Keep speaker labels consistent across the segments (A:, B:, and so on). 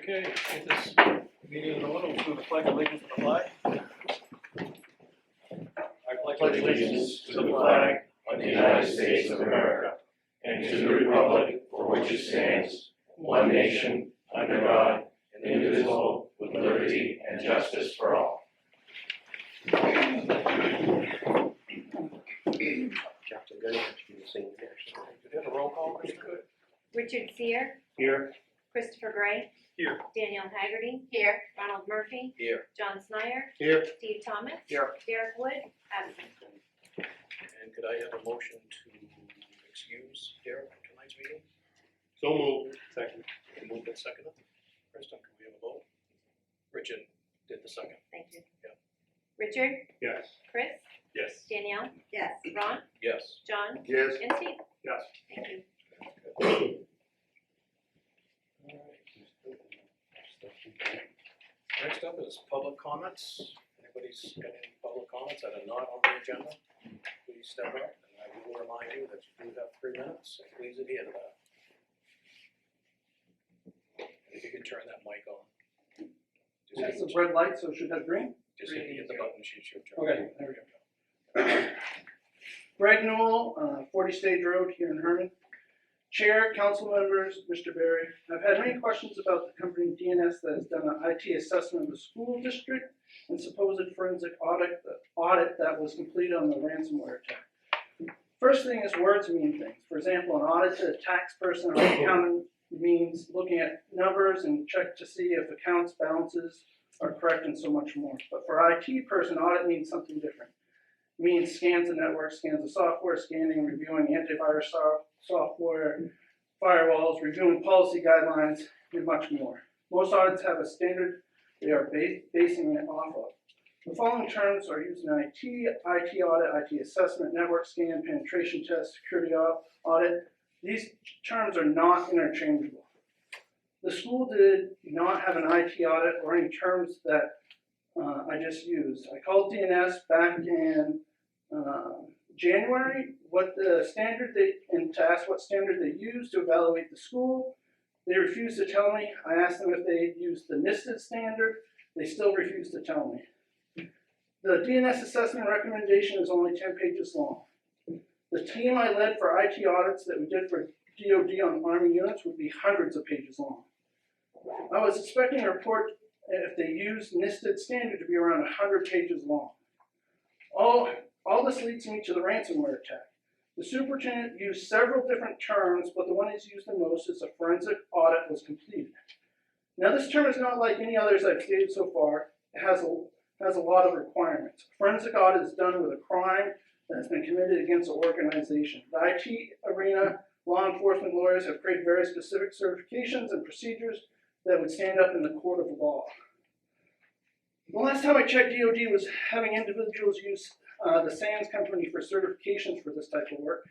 A: Okay, get this meeting in order. We'll do the pledge of allegiance to the flag. I
B: pledge allegiance to the flag of the United States of America and to the republic for which it stands, one nation, under God, indivisible, with liberty and justice for all.
A: Do you have a roll call, Mr. Good?
C: Richard Sear,
B: Here.
C: Christopher Gray,
A: Here.
C: Danielle Haggerty, here, Ronald Murphy,
A: Here.
C: John Snyder,
A: Here.
C: Steve Thomas,
A: Here.
C: Derek Wood, absent.
A: And could I have a motion to excuse Derek from tonight's meeting?
B: So moved. Second.
A: Moved and seconded. Kristen, can we have a vote? Richard did the second.
C: Thank you.
A: Yeah.
C: Richard,
B: Yes.
C: Chris,
B: Yes.
C: Danielle, yes, Ron,
A: Yes.
C: John,
B: Yes.
C: and Steve.
B: Yes.
C: Thank you.
A: Next up is public comments. Anybody's got any public comments that are not on the agenda? Please step up, and I will remind you that you do have 3 minutes, so please adhere to that. And if you can turn that mic on.
D: It's a red light, so it should have green.
A: Just hit the button, she should turn.
D: Okay, there we go. Greg Newell, 40 Stage Road here in Hermon. Chair, council members, Mr. Berry. I've had many questions about the company DNS that has done an IT assessment of the school district and supposed forensic audit that was completed on the ransomware attack. First thing is words mean things. For example, an audit to a tax person or accountant means looking at numbers and check to see if accounts balances are correct and so much more. But for IT person, audit means something different. It means scans the network, scans the software, scanning, reviewing antivirus software, firewalls, reviewing policy guidelines, and much more. Most audits have a standard they are basing it off of. The following terms are used in IT audit, IT assessment, network scan, penetration test, security audit. These terms are not interchangeable. The school did not have an IT audit or any terms that I just used. I called DNS back in January and to ask what standard they used to evaluate the school. They refused to tell me. I asked them if they used the NIST standard. They still refused to tell me. The DNS assessment recommendation is only 10 pages long. The team I led for IT audits that we did for DoD on Army units would be hundreds of pages long. I was expecting a report if they used NIST standard to be around 100 pages long. All this leads me to the ransomware attack. The superintendent used several different terms, but the one he's used the most is a forensic audit was completed. Now this term is not like any others I've stated so far. It has a lot of requirements. Forensic audit is done with a crime that has been committed against an organization. The IT arena, law enforcement lawyers have created very specific certifications and procedures that would stand up in the court of law. The last time I checked, DoD was having individuals use the SANS company for certifications for this type of work.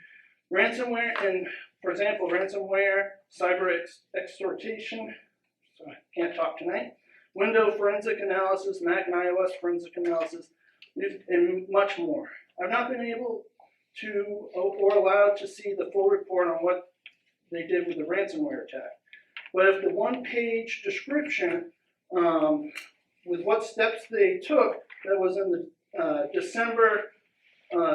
D: Ransomware, and for example, ransomware, cyber extortion, so I can't talk tonight, Windows forensic analysis, Mac and iOS forensic analysis, and much more. I've not been able to or allowed to see the full report on what they did with the ransomware attack. But if the one-page description with what steps they took that was in the December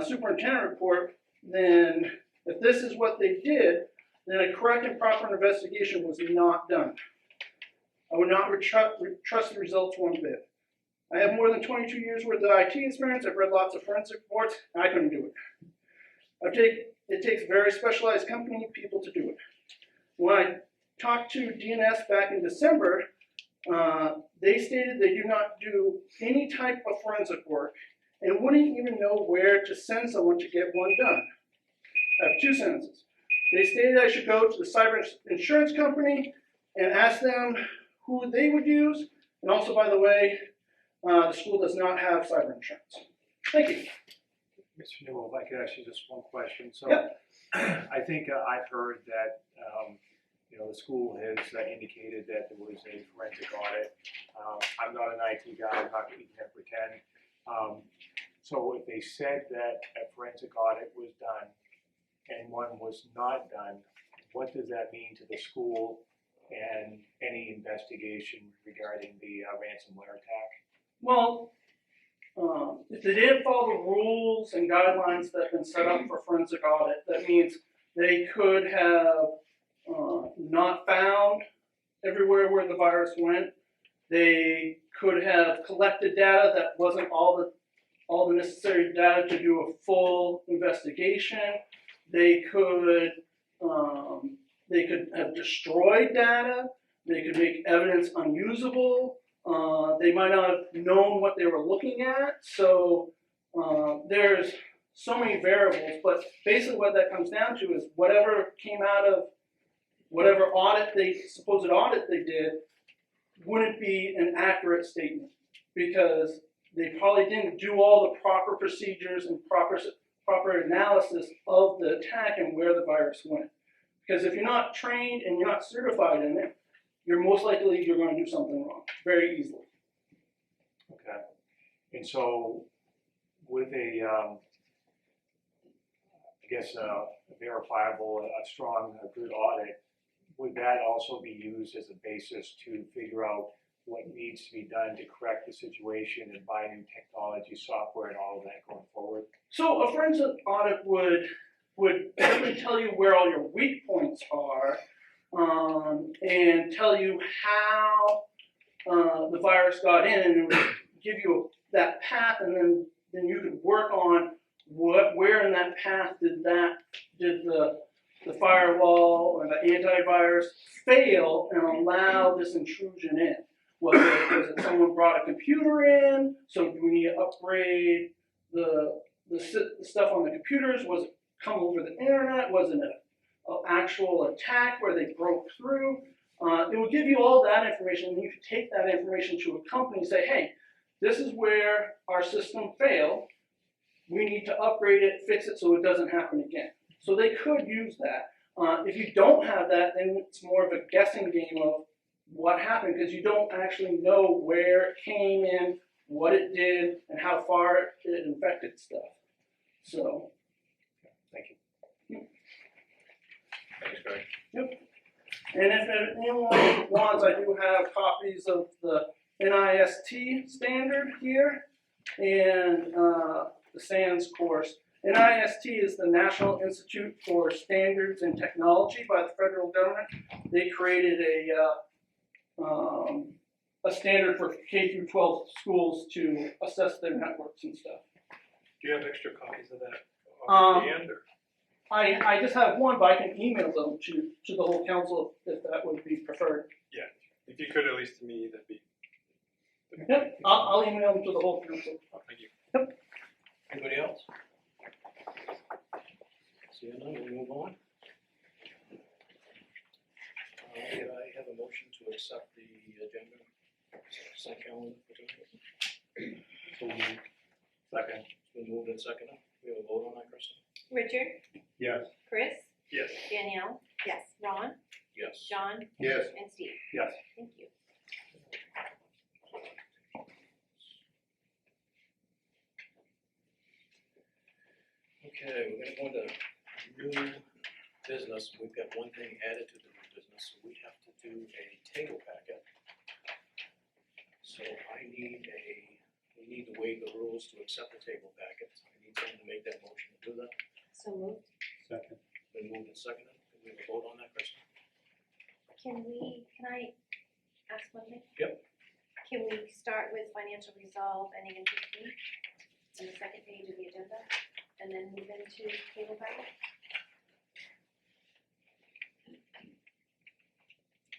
D: superintendent report, then if this is what they did, then a correct and proper investigation was not done. I would not trust the results one bit. I have more than 22 years worth of IT experience. I've read lots of forensic reports, and I couldn't do it. It takes very specialized company people to do it. When I talked to DNS back in December, they stated they do not do any type of forensic work and wouldn't even know where to send someone to get one done. I have 2 sentences. They stated I should go to the cyber insurance company and ask them who they would use. And also, by the way, the school does not have cyber insurance. Thank you.
E: Mr. Newell, if I could ask you just one question. So,
D: Yep.
E: I think I've heard that the school has indicated that there was a forensic audit. I'm not an IT guy. I'm not going to pretend. So, if they said that a forensic audit was done and one was not done, what does that mean to the school? And any investigation regarding the ransomware attack?
D: Well, if they didn't follow the rules and guidelines that have been set up for forensic audit, that means they could have not found everywhere where the virus went. They could have collected data that wasn't all the necessary data to do a full investigation. They could have destroyed data. They could make evidence unusable. They might not have known what they were looking at. So there's so many variables, but basically what that comes down to is whatever came out of whatever supposed audit they did wouldn't be an accurate statement, because they probably didn't do all the proper procedures and proper analysis of the attack and where the virus went. Because if you're not trained and you're not certified in it, you're most likely going to do something wrong very easily.
E: Okay. And so with a verifiable, a strong, a good audit, would that also be used as a basis to figure out what needs to be done to correct the situation and buy new technology, software, and all of that going forward?
D: So a forensic audit would certainly tell you where all your weak points are, and tell you how the virus got in, and it would give you that path, and then you could work on where in that path did the firewall or the antivirus fail and allow this intrusion in. Was it someone brought a computer in? So do we need to upgrade the stuff on the computers? Was it come over the internet? Was it an actual attack where they broke through? It will give you all that information, and you can take that information to a company and say, hey, this is where our system failed. We need to upgrade it, fix it so it doesn't happen again. So they could use that. If you don't have that, then it's more of a guessing game of what happened, because you don't actually know where it came in, what it did, and how far it infected stuff. So.
E: Thank you.
A: Thanks, Greg.
D: Yep. And if anyone wants, I do have copies of the NIST standard here and the SANS course. NIST is the National Institute for Standards and Technology by the federal government. They created a standard for K through 12 schools to assess their networks and stuff.
F: Do you have extra copies of that on hand, or?
D: I just have one, but I can email them to the whole council if that would be preferred.
F: Yeah, if you could at least to me, that'd be.
D: Yep, I'll email them to the whole council.
F: Thank you.
D: Yep.
A: Anybody else? Seeing none, we'll move on. Could I have a motion to accept the agenda, consent calendar for tonight?
E: Second.
A: It's been moved and seconded. We have a vote on that, Kristen?
C: Richard,
E: Yes.
C: Chris,
F: Yes.
C: Danielle, yes, Ron,
A: Yes.
C: John,
B: Yes.
C: and Steve.
E: Yes.
C: Thank you.
A: Okay, we're gonna go into new business. We've got one thing added to the new business, so we have to do a table packet. So we need to waive the rules to accept the table packet. I need someone to make that motion to do that.
C: So moved.
E: Second.
A: Been moved and seconded. Can we have a vote on that, Kristen?
C: Can I ask one thing?
A: Yep.
C: Can we start with financial resolve ending in 15 on the second page of the agenda, and then move into table packet?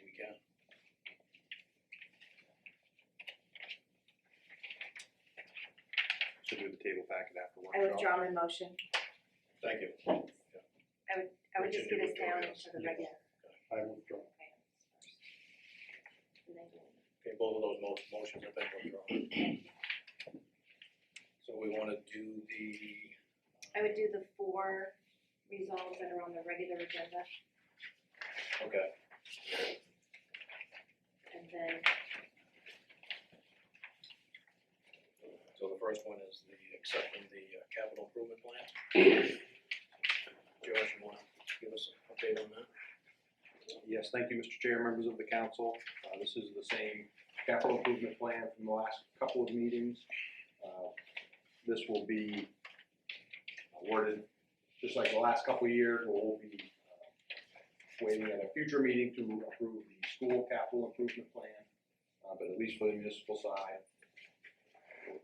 A: We can.
F: Should do the table packet after
C: I withdraw my motion.
A: Thank you.
C: I would just
A: Richard,
C: get
A: you
C: us down
A: withdraw
C: to the
A: yours.
C: regular
E: I withdraw.
C: items first. And then
A: Okay, both of those motions have been withdrawn. So we wanna do the,
C: I would do the 4 resolves that are on the regular agenda,
A: okay,
C: and then
A: so the first one is the accepting the capital improvement plan. Josh, you wanna give us an update on that?
G: Yes, thank you, Mr. Chair, members of the council. This is the same capital improvement plan from the last couple of meetings. This will be worded just like the last couple of years. We'll be waiting at a future meeting to approve the school capital improvement plan. But at least for the municipal side,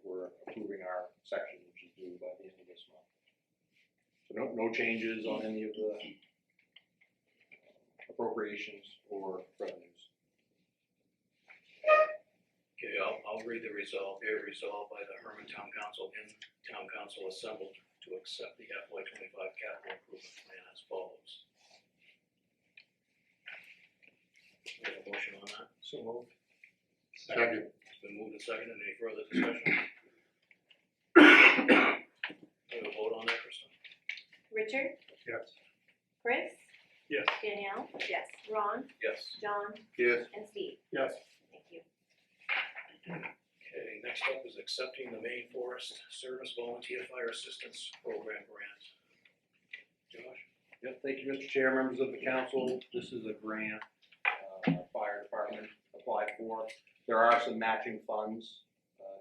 G: we're approving our section, which is due by the end of this month. So no changes on any of the appropriations or revenues.
A: Okay, I'll read the resolve. Be it resolved by the Hermon Town Council and Town Council assembled to accept the FY 25 capital improvement plan as follows. We have a motion on that?
F: So moved.
B: Second.
A: It's been moved and seconded. Any further discussion? We have a vote on that, Kristen?
C: Richard,
F: Yes.
C: Chris,
F: Yes.
C: Danielle? Yes. Ron,
A: Yes.
C: John,
B: Yes.
C: and Steve?
F: Yes.
C: Thank you.
A: Okay, next up is accepting the Maine Forest Service Volunteer Fire Assistance Program grant. Josh?
G: Yep, thank you, Mr. Chair, members of the council. This is a grant our fire department applied for. There are some matching funds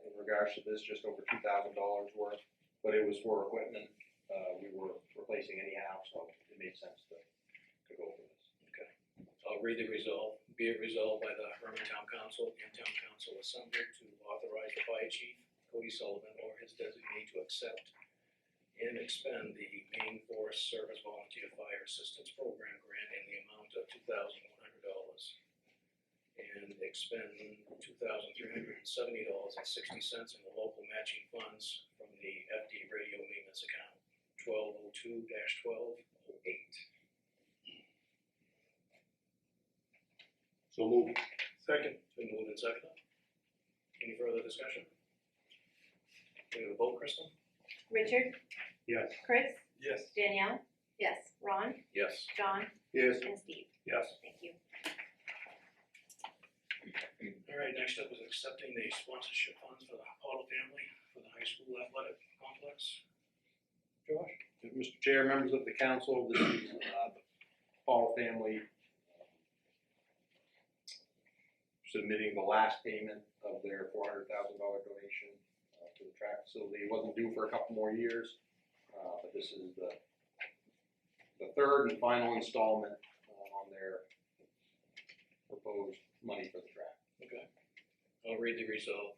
G: in regards to this, just over $2,000 worth, but it was for equipment we were replacing anyhow, so it made sense to go for this.
A: Okay. I'll read the resolve. Be it resolved by the Hermon Town Council and Town Council assembled to authorize the Fire Chief, Cody Sullivan, or his designee to accept and expend the Maine Forest Service Volunteer Fire Assistance Program grant in the amount of $2,100 and expend $2,370.60 in the local matching funds from the FD radio maintenance account 1202-1208.
B: So moved.
F: Second.
A: It's been moved and seconded. Any further discussion? We have a vote, Kristen?
C: Richard,
F: Yes.
C: Chris,
F: Yes.
C: Danielle? Yes. Ron,
A: Yes.
C: John,
B: Yes.
C: and Steve?
F: Yes.
C: Thank you.
A: All right, next up is accepting the sponsorship funds for the Potter family for the high school athletic complex. Josh?
G: Mr. Chair, members of the council, this is the Paul family submitting the last payment of their $400,000 donation to the track facility. It wasn't due for a couple more years, but this is the third and final installment on their proposed money for the track.
A: Okay. I'll read the resolve.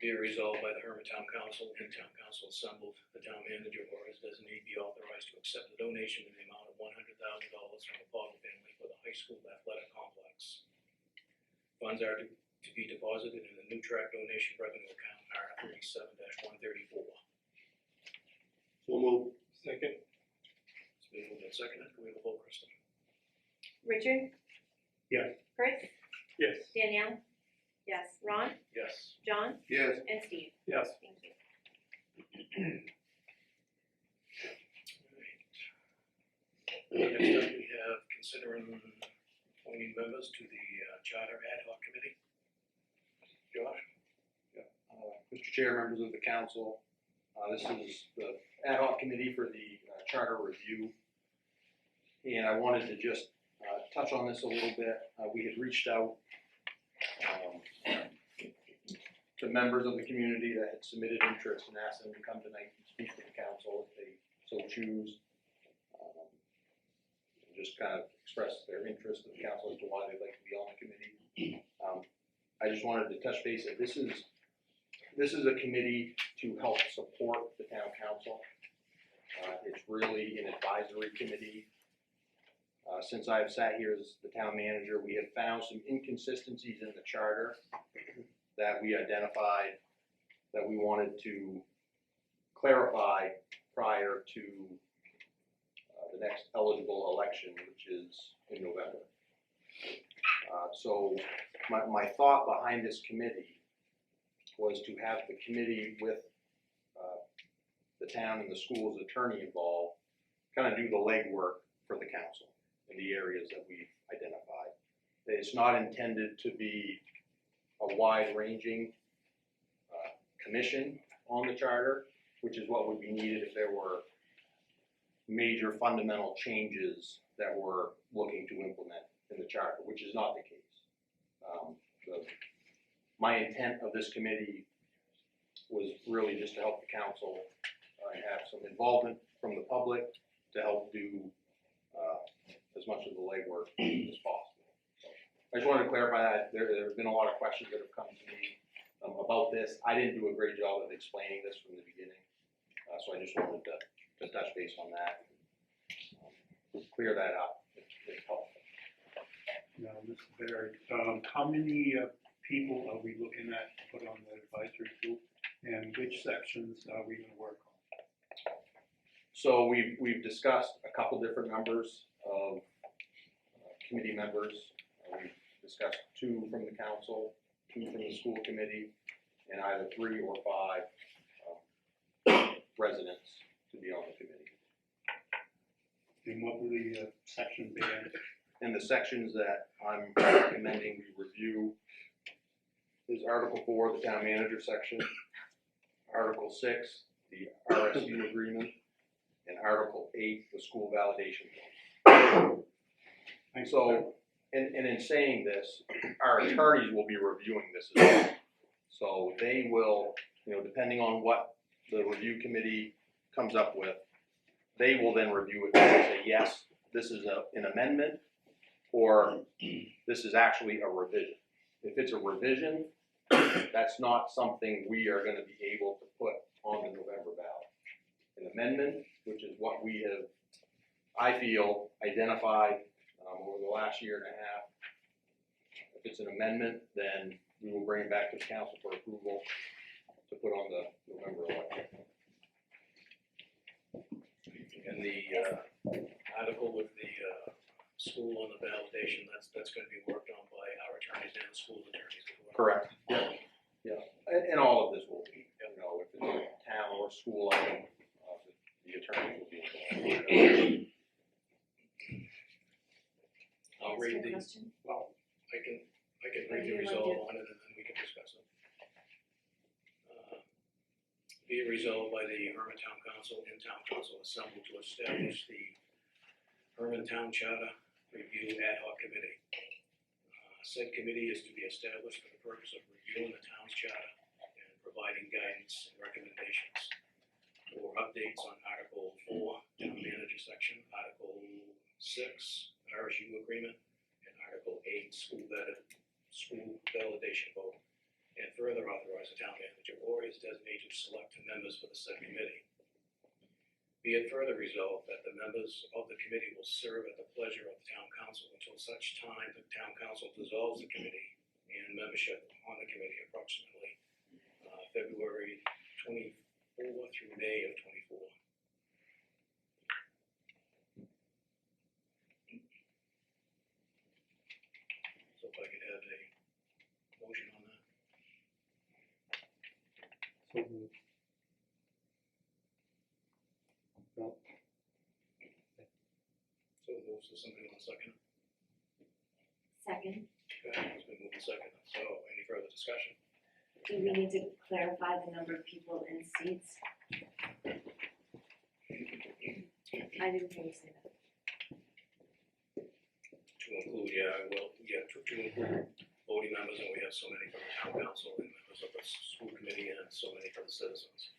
A: Be it resolved by the Hermon Town Council and Town Council assembled, the town manager or his designee be authorized to accept the donation in the amount of $100,000 from the Potter family for the high school athletic complex. Funds are to be deposited in the new track donation revenue account R37-134.
B: So moved.
F: Second.
A: It's been moved and seconded. Can we have a vote, Kristen?
C: Richard?
F: Yes.
C: Chris,
F: Yes.
C: Danielle? Yes. Ron,
A: Yes.
C: John,
B: Yes.
C: and Steve?
F: Yes.
C: Thank you.
A: Next up, we have considering appointing members to the Charter Ad Hoc Committee. Josh?
G: Mr. Chair, members of the council, this is the ad hoc committee for the charter review. And I wanted to just touch on this a little bit. We had reached out to members of the community that had submitted interest and asked them to come tonight and speak to the council if they so choose. Just kind of express their interest to the council as to why they'd like to be on the committee. I just wanted to touch base that this is a committee to help support the town council. It's really an advisory committee. Since I've sat here as the town manager, we have found some inconsistencies in the charter that we identified that we wanted to clarify prior to the next eligible election, which is in November. So my thought behind this committee was to have the committee with the town and the school's attorney involved, kind of do the legwork for the council in the areas that we've identified. It's not intended to be a wide-ranging commission on the charter, which is what would be needed if there were major fundamental changes that we're looking to implement in the charter. charter, which is not the case. My intent of this committee was really just to help the council and have some involvement from the public to help do as much of the legwork as possible. So I just wanted to clarify that. There have been a lot of questions that have come to me about this. I didn't do a great job of explaining this from the beginning, so I just wanted to touch base on that, clear that up. It's helpful.
H: Now, Mr. Barry, how many people are we looking at to put on the advisory group, and which sections are we gonna work on?
G: So we've discussed a couple different numbers of committee members. We've discussed 2 from the council, 2 from the school committee, and either 3 or 5 residents to be on the committee.
H: And what will the section be in?
G: And the sections that I'm recommending we review is Article 4, the town manager section, Article 6, the RSU agreement, and Article 8, the school validation vote. So, and in saying this, our attorneys will be reviewing this as well. So they will, depending on what the review committee comes up with, they will then review it and say, yes, this is an amendment, or this is actually a revision. If it's a revision, that's not something we are gonna be able to put on the November ballot. An amendment, which is what we have, I feel, identified over the last year and a half. If it's an amendment, then we will bring it back to the council for approval to put on the November election.
A: And the article with the school on the validation, that's gonna be worked on by our attorneys and the school attorneys as well.
G: Correct. Yeah, and all of this will be, if it's a town or school item, the attorneys will be involved.
A: I'll read the,
C: Question?
H: Well,
A: I can read the resolve on it and then we can discuss it. Be it resolved by the Hermon Town Council and Town Council assembled to establish the Hermon Town Charter Review Ad Hoc Committee. Said committee is to be established for the purpose of reviewing the town's charter and providing guidance and recommendations or updates on Article 4, Town Manager Section, Article 6, RSU Agreement, and Article 8, School Validation Vote, and further authorize the town manager or his designee to select members for the said committee. Be it further resolved that the members of the committee will serve at the pleasure of the town council until such time the town council dissolves the committee and membership on the committee approximately February 24 through May of 24. So if I could have a motion on that.
H: so moved. No,
A: So moves to somebody on second.
C: Second,
A: Okay, it's been moved to second. So any further discussion?
C: do we need to clarify the number of people in seats? I didn't hear you say that.
A: To include, to include voting members, and we have so many from the town council and members of the school committee and so many from the citizens.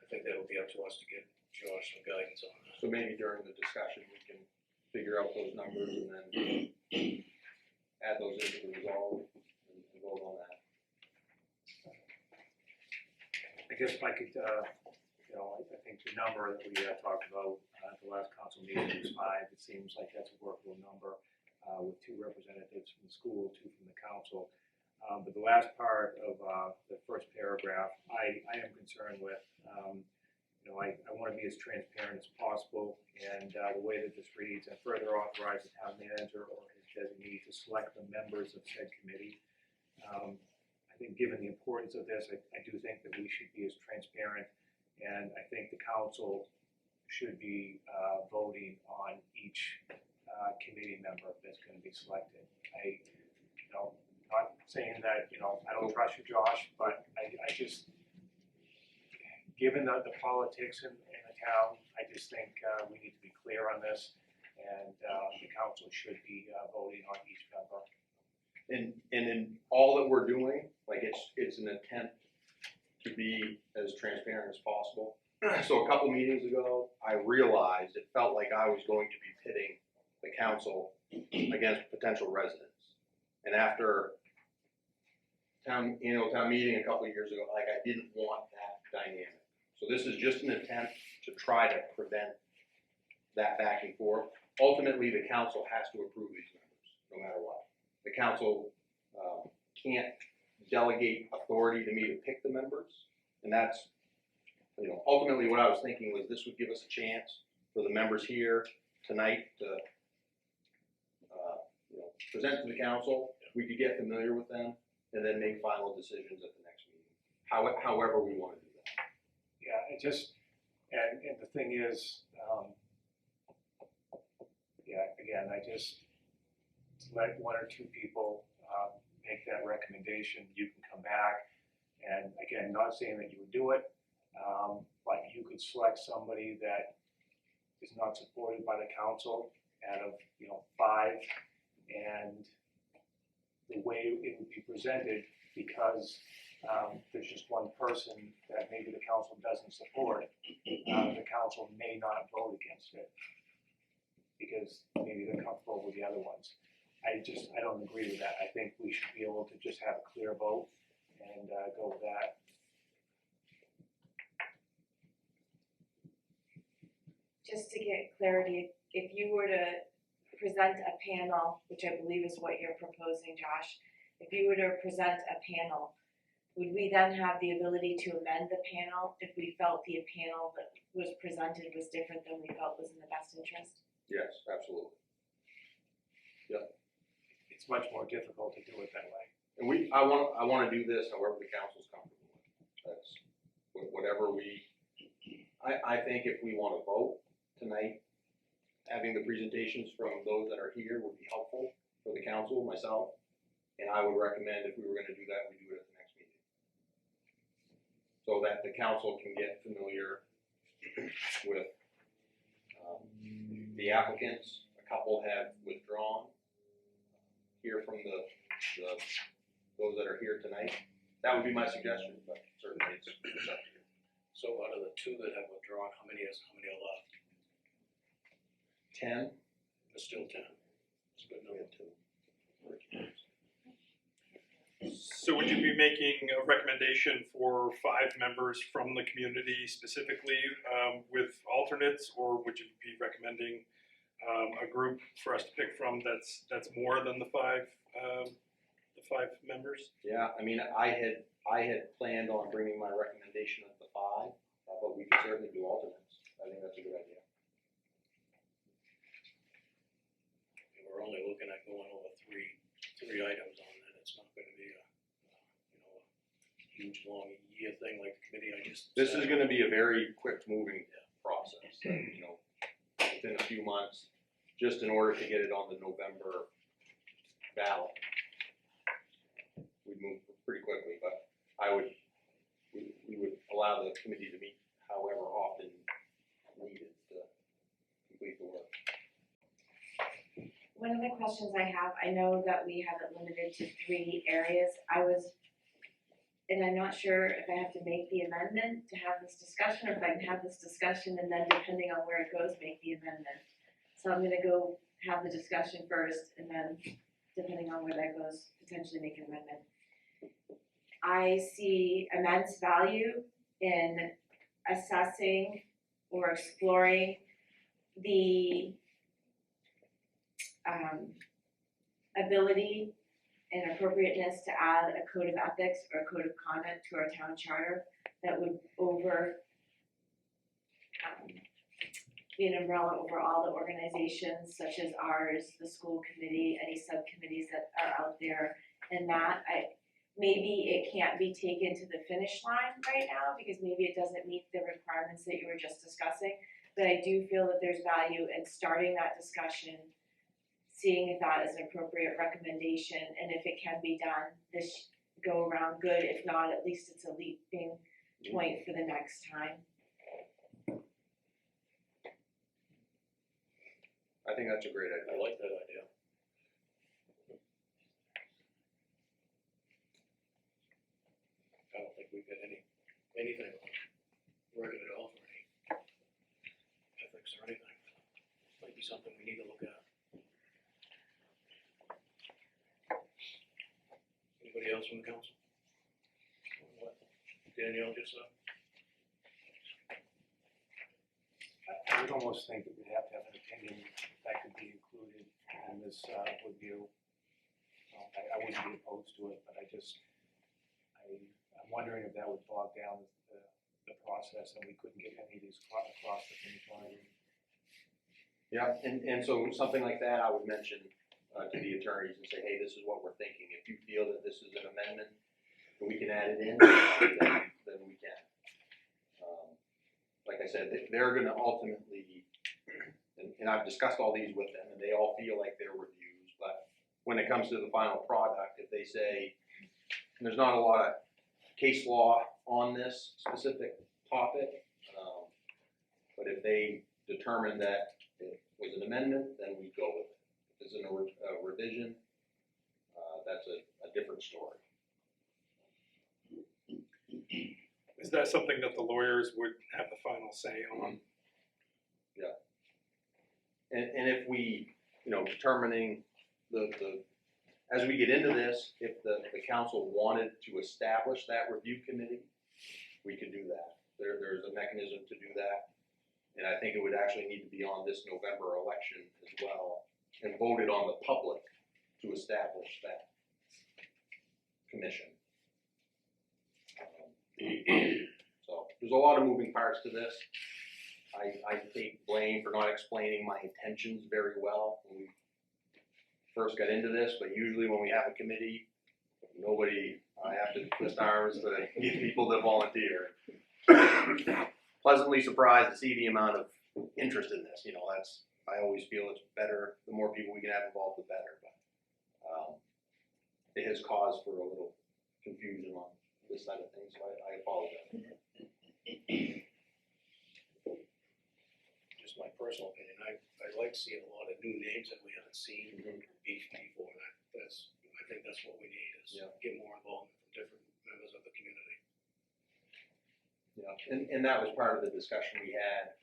A: I think that will be up to us to give Josh some guidance on that.
G: So maybe during the discussion, we can figure out those numbers and then add those into the resolve and vote on that.
E: I guess if I could, I think the number that we talked about at the last council meeting was 5. It seems like that's a workable number with 2 representatives from the school, 2 from the council. But the last part of the first paragraph, I am concerned with. I want to be as transparent as possible, and the way that this reads, and further authorize the town manager or his designee to select the members of said committee. I think given the importance of this, I do think that we should be as transparent, and I think the council should be voting on each committee member that's going to be selected. Not saying that, I don't trust you, Josh, but I just, given the politics in the town, I just think we need to be clear on this, and the council should be voting on each member.
G: And in all that we're doing, like it's an attempt to be as transparent as possible. So a couple meetings ago, I realized it felt like I was going to be pitting the council against potential residents. And after town meeting a couple of years ago, like I didn't want that dynamic. So this is just an attempt to try to prevent that back and forth. Ultimately, the council has to approve these members, no matter what. The council can't delegate authority to me to pick the members, and that's, ultimately what I was thinking was this would give us a chance for the members here tonight to, present to the council. We could get familiar with them and then make final decisions at the next meeting, however we want to do that.
E: Yeah, it just, and the thing is, again, I just let one or two people make that recommendation. You can come back, and again, not saying that you would do it, but you could select somebody that is not supported by the council out of 5, and the way it would be presented, because there's just one person that maybe the council doesn't support, the council may not vote against it because maybe they're comfortable with the other ones. I don't agree with that. I think we should be able to just have a clear vote and go with that.
C: Just to get clarity, if you were to present a panel, which I believe is what you're proposing, Josh, if you were to present a panel, would we then have the ability to amend the panel if we felt the panel that was presented was different than we felt was in the best interest?
G: Yes, absolutely.
E: It's much more difficult to do it that way.
G: And I want to do this however the council's comfortable with. That's whatever I think if we want to vote tonight, having the presentations from those that are here would be helpful for the council, myself, and I would recommend if we were going to do that, we do it at the next meeting. So that the council can get familiar with the applicants. A couple have withdrawn. Hear from those that are here tonight. That would be my suggestion, but certainly it's up to you.
A: So out of the 2 that have withdrawn, how many are left?
G: 10.
A: There's still 10. It's a good number. 2.
F: So would you be making a recommendation for 5 members from the community specifically with alternates, or would you be recommending a group for us to pick from that's more than the 5 members?
G: Yeah, I mean, I had planned on bringing my recommendation of the 5, but we could certainly do alternates. I think that's a good idea.
A: We're only looking at going over three items on that. It's not going to be a huge long year thing like the committee I just.
G: This is going to be a very quick moving process. Within a few months, just in order to get it on the November ballot. We'd move pretty quickly, but we would allow the committee to meet however often needed to complete the work.
C: One of the questions I have, I know that we have it limited to 3 areas. And I'm not sure if I have to make the amendment to have this discussion, or if I can have this discussion and then depending on where it goes, make the amendment. So I'm gonna go have the discussion first, and then depending on where that goes, potentially make an amendment. I see immense value in assessing or exploring the ability and appropriateness to add a code of ethics or a code of conduct to our town charter that would be an umbrella over all the organizations such as ours, the school committee, any subcommittees that are out there. And that maybe it can't be taken to the finish line right now because maybe it doesn't meet the requirements that you were just discussing. But I do feel that there's value in starting that discussion, seeing if that is an appropriate recommendation, and if it can be done this go around, good. If not, at least it's a leaping point for the next time.
G: I think that's a great
A: I
G: idea.
A: like that idea. I don't think we've got anything on record at all for any ethics or anything. Might be something we need to look at. Anybody else from the council? What Danielle just said?
E: I would almost think that we'd have to have an opinion that could be included in this review. I wouldn't be opposed to it, but I'm wondering if that would bog down the process and we couldn't get any of these across the finish line.
G: Yeah, and so something like that, I would mention to the attorneys and say, hey, this is what we're thinking. If you feel that this is an amendment, and we can add it in, then we can. Like I said, they're gonna ultimately, and I've discussed all these with them, and they all feel like they're reviews, but when it comes to the final product, if they say, and there's not a lot of case law on this specific topic, but if they determine that it was an amendment, then we go with it. If it's a revision, that's a different story.
F: Is that something that the lawyers would have the final say on?
G: Yeah. And if we, determining as we get into this, if the council wanted to establish that review committee, we could do that. There's a mechanism to do that. And I think it would actually need to be on this November election as well, and voted on the public to establish that commission. So there's a lot of moving parts to this. I take blame for not explaining my intentions very well when we first got into this, but usually when we have a committee, I have to twist arms to get people to volunteer. Pleasantly surprised to see the amount of interest in this. I always feel it's better, the more people we can have involved, the better. But it has caused for a little confusion on this side of things, so I apologize.
A: Just my personal opinion, I like seeing a lot of new names that we haven't seen before. I think that's what we need, is get more involvement from different members of the community.
G: Yeah, and that was part of the discussion we had.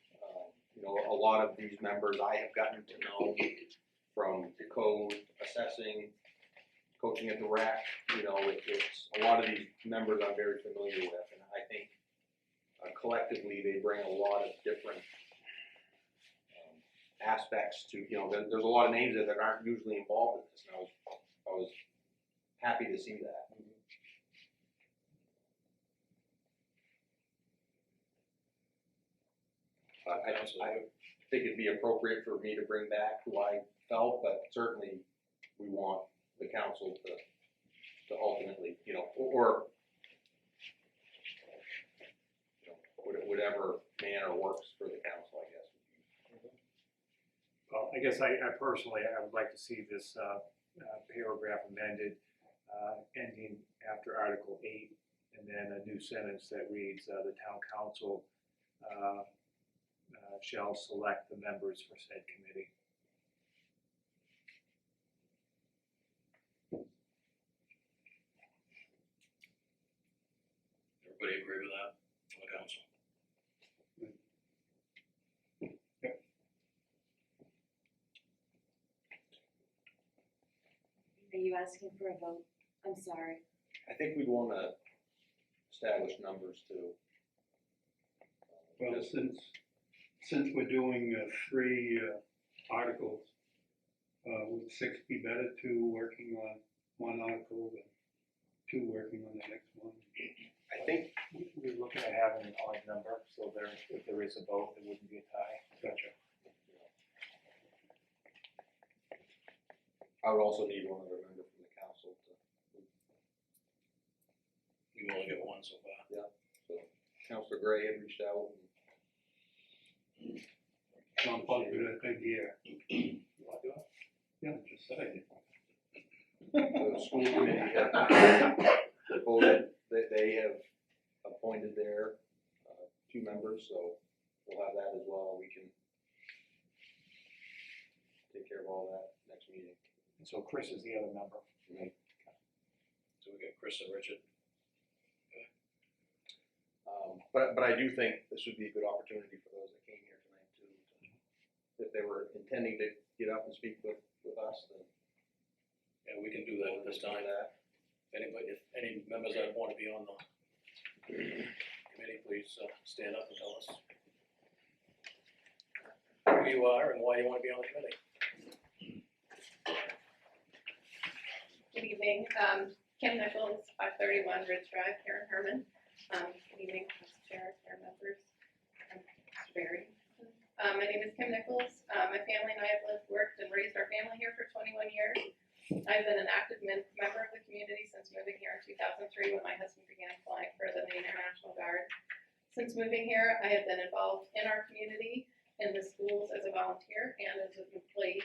G: A lot of these members I have gotten to know from the code, assessing, coaching at the rec. It's a lot of these members I'm very familiar with, and I think collectively they bring a lot of different aspects to. There's a lot of names that aren't usually involved in this, and I was happy to see that. I think it'd be appropriate for me to bring back who I felt, but certainly we want the council to ultimately, or whatever manner works for the council, I guess.
E: Well, I guess I personally, I would like to see this paragraph amended, ending after Article 8, and then a new sentence that reads, the town council shall select the members for said committee.
A: Everybody agree with that from the council?
C: Are you asking for a vote? I'm sorry.
G: I think we'd want to establish numbers too.
H: Well, since we're doing 3 articles, would 6 be better, 2 working on one article than 2 working on the next one?
G: I think
E: We're looking at having an odd number, so if there is a vote, it wouldn't be a tie.
H: Gotcha.
G: I would also need one other member from the council to.
A: You only got one so far.
G: So Councilor Gray had reached out.
H: Jump up to that big year.
A: You want to do it?
H: Yeah, just saying.
G: The school committee have voted that they have appointed their 2 members, so we'll have that as well. We can
E: And so Chris is the other member.
A: So we got Chris and Richard.
G: But I do think this would be a good opportunity for those that came here tonight too. If they were intending to get up and speak with us, then.
A: Yeah, we can do that at this time. If any members that want to be on the committee, please stand up and tell us who you are and why you want to be on the committee.
I: Good evening, Kim Nichols, 531 Ridge Drive here in Hermon. Good evening, Mr. Chair, Chair members, Mr. Barry. My name is Kim Nichols. My family and I have lived, worked, and raised our family here for 21 years. I've been an active member of the community since moving here in 2003 when my husband began flying for the Navy National Guard. Since moving here, I have been involved in our community, in the schools as a volunteer and as an employee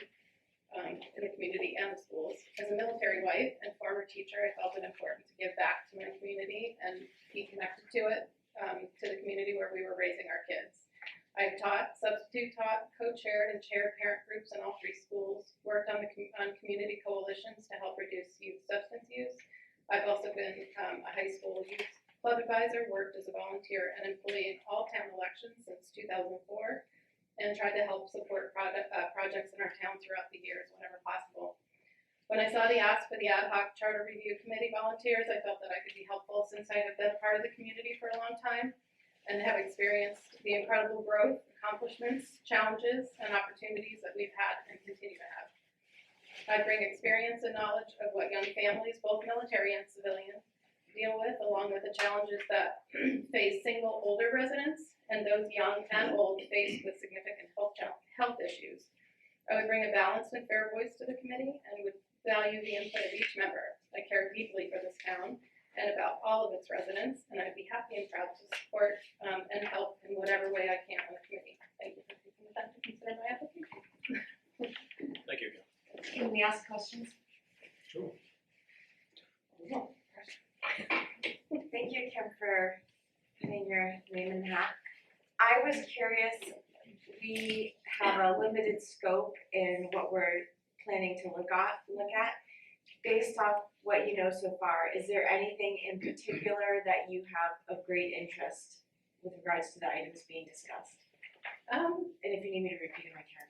I: in the community and the schools. As a military wife and former teacher, I felt it important to give back to my community and be connected to it, to the community where we were raising our kids. I've taught, substitute taught, co-chaired, and chaired parent groups in all 3 schools, worked on community coalitions to help reduce youth substance use. I've also been a high school youth club advisor, worked as a volunteer and employee in all town elections since 2004, and tried to help support projects in our town throughout the years whenever possible. When I saw the ask for the ad hoc charter review committee volunteers, I felt that I could be helpful since I have been part of the community for a long time and have experienced the incredible growth, accomplishments, challenges, and opportunities that we've had and continue to have. I bring experience and knowledge of what young families, both military and civilian, deal with, along with the challenges that face single older residents and those young and old faced with significant health issues. I would bring a balanced and fair voice to the committee and would value the input of each member. I care deeply for this town and about all of its residents, and I'd be happy and proud to support and help in whatever way I can on the committee. Thank you for taking the time to consider my application.
A: Thank you.
C: Can we ask questions?
A: Sure.
C: Thank you, Kim, for putting your name in the hat. I was curious, we have a limited scope in what we're planning to look at. Based off what you know so far, is there anything in particular that you have of great interest with regards to the items being discussed? And if you need me to repeat them, I can.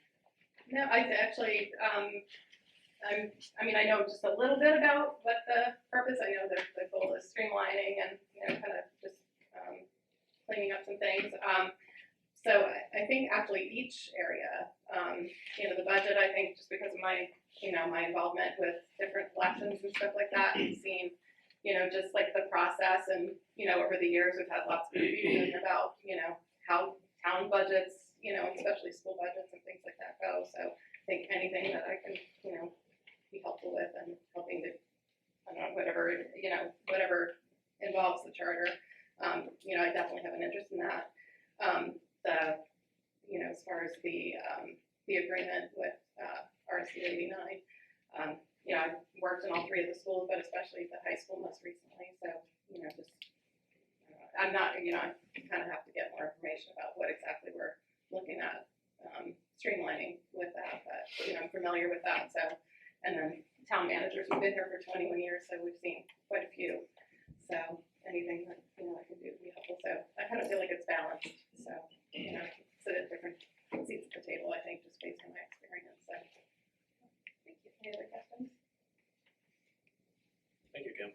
I: No, I actually, I know just a little bit about what the purpose. I know that the goal is streamlining and, kind of just cleaning up some things. So I think actually each area, the budget, I think just because of my, my involvement with different elections and stuff like that, and seeing, just like the process and, over the years we've had lots of confusion about, how town budgets, especially school budgets and things like that go. So I think anything that I can, be helpful with and helping to, I don't know, whatever involves the charter, I definitely have an interest in that. As far as the agreement with RC 89, I've worked in all 3 of the schools, but especially the high school most recently. So, I'm not, I kind of have to get more information about what exactly we're looking at streamlining with that, but, I'm familiar with that. So, and then town managers have been here for 21 years, so we've seen quite a few. So anything that, I can do would be helpful. So I kind of feel like it's balanced. So, sit at different seats at the table, I think, just based on my experience. So thank you. Any other questions?
A: Thank you, Kim.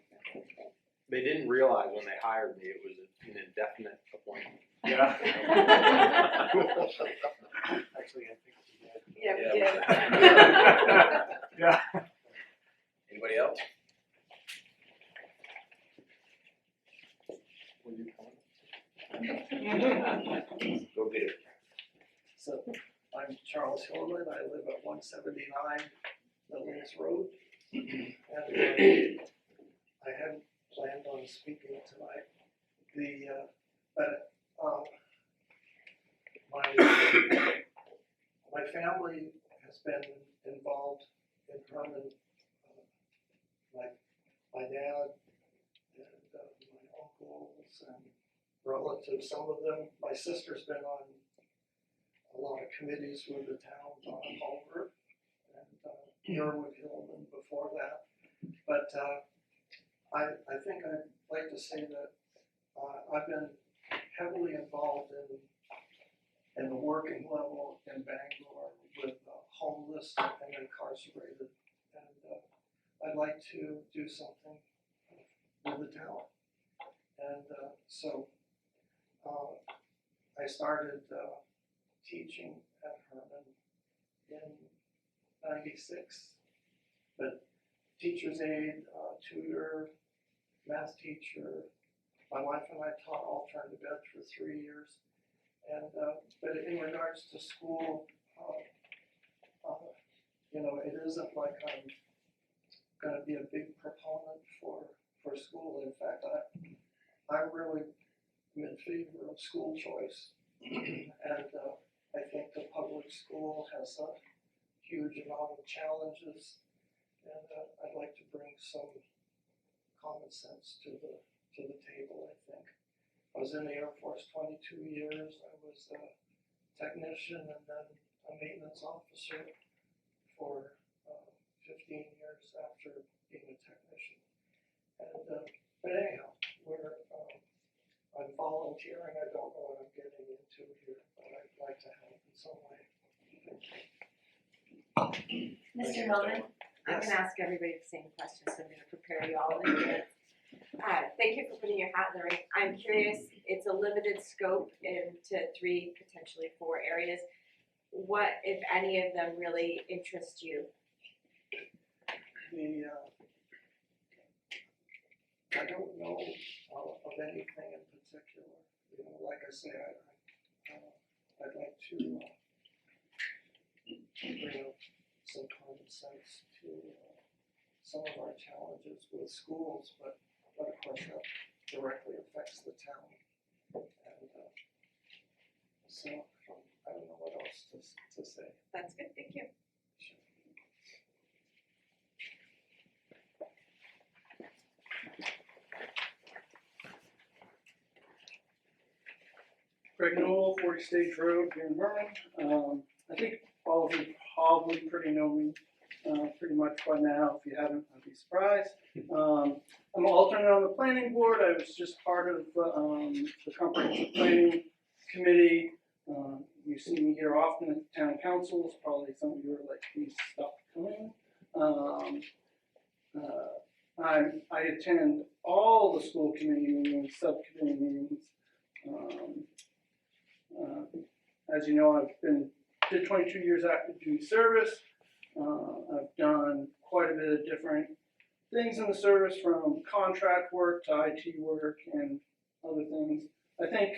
G: They didn't realize when they hired me it was an indefinite appointment.
E: Yeah. Actually, I think we did.
C: Yeah, we
A: Yeah,
C: did.
E: Yeah.
A: Anybody else?
G: Go get it.
D: So, I'm Charles Hermon, I live at 179 Lilies Road. And I hadn't planned on speaking tonight. My family has been involved in Hermon. My dad and my uncles and relatives, some of them, my sister's been on a lot of committees with the town on over. And
J: here with Hillman before that. But I think I'd like to say that I've been heavily involved in the working level in Bangor with homeless and incarcerated, and I'd like to do something with the town. And so I started teaching at Hermon in '96, but teacher's aide, tutor, math teacher. My wife and I taught alternative ed for 3 years. And, but in regards to school, you know, it isn't like I'm gonna be a big proponent for school. In fact, I really am in favor of school choice. And I think the public school has a huge amount of challenges, and I'd like to bring some common sense to the table, I think. I was in the Air Force 22 years. I was a technician and then a maintenance officer for 15 years after being a technician. And but anyhow, I'm volunteering. I don't know what I'm getting into here, but I'd like to help in some way.
C: Mr. Hillman, I'm gonna ask everybody the same question, so I'm gonna prepare you all in advance. Thank you for putting your hat in the ring. I'm curious, it's a limited scope into 3, potentially 4 areas. What, if any of them, really interest you?
J: I don't know of anything in particular. You know, like I say, I'd like to bring up some common sense to some of our challenges with schools, but of course that directly affects the town. And so I don't know what else to say.
C: That's good, thank you.
D: Greg Newell, 40 Stage Road here in Hermon. I think all of you probably know me pretty much by now. If you haven't, I'd be surprised. I'm an alternate on the planning board. I was just part of the comprehensive planning committee. You see me here often at the town councils. Probably some of you are like, please stop coming. I attend all the school committee meetings, subcommittee meetings. As you know, did 22 years active duty service. I've done quite a bit of different things in the service, from contract work to IT work and other things. I think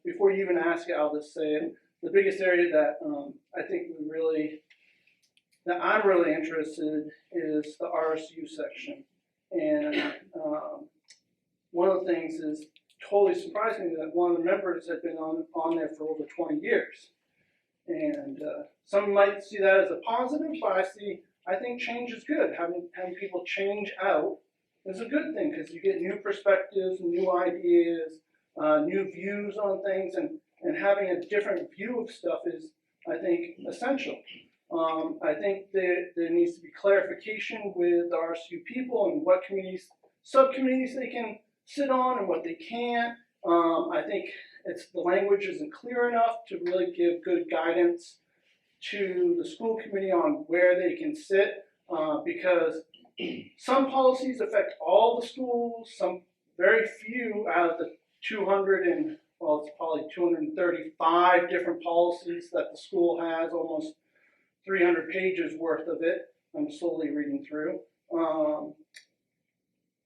D: before you even ask it, I'll just say it. The biggest area that I think that I'm really interested is the RSU section. And one of the things is totally surprised me that one of the members had been on there for over 20 years. And some might see that as a positive, but I think change is good. Having people change out is a good thing, because you get new perspectives, new ideas, new views on things, and having a different view of stuff is, I think, essential. I think there needs to be clarification with the RSU people and what committees, subcommittees they can sit on and what they can't. I think the language isn't clear enough to really give good guidance to the school committee on where they can sit, because some policies affect all the schools. Some very few out of the 235 different policies that the school has, almost 300 pages worth of it. I'm slowly reading through.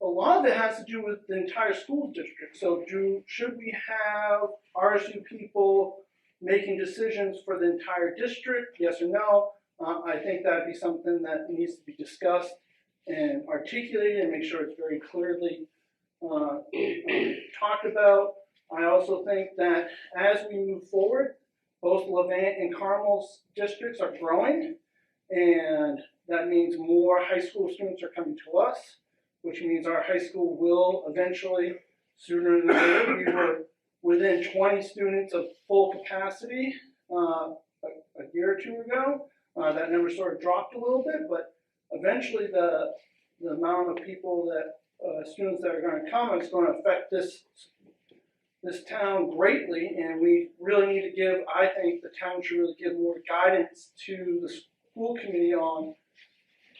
D: A lot of it has to do with the entire school district. So should we have RSU people making decisions for the entire district? Yes or no? I think that'd be something that needs to be discussed and articulated and make sure it's very clearly talked about. I also think that as we move forward, both Levant and Carmel's districts are growing, and that means more high school students are coming to us, which means our high school will eventually, sooner than later, we were within 20 students of full capacity a year or two ago. That number sort of dropped a little bit, but eventually the amount of people that, students that are gonna come is gonna affect this town greatly, and we really need to give, I think the town should really give more guidance to the school committee on,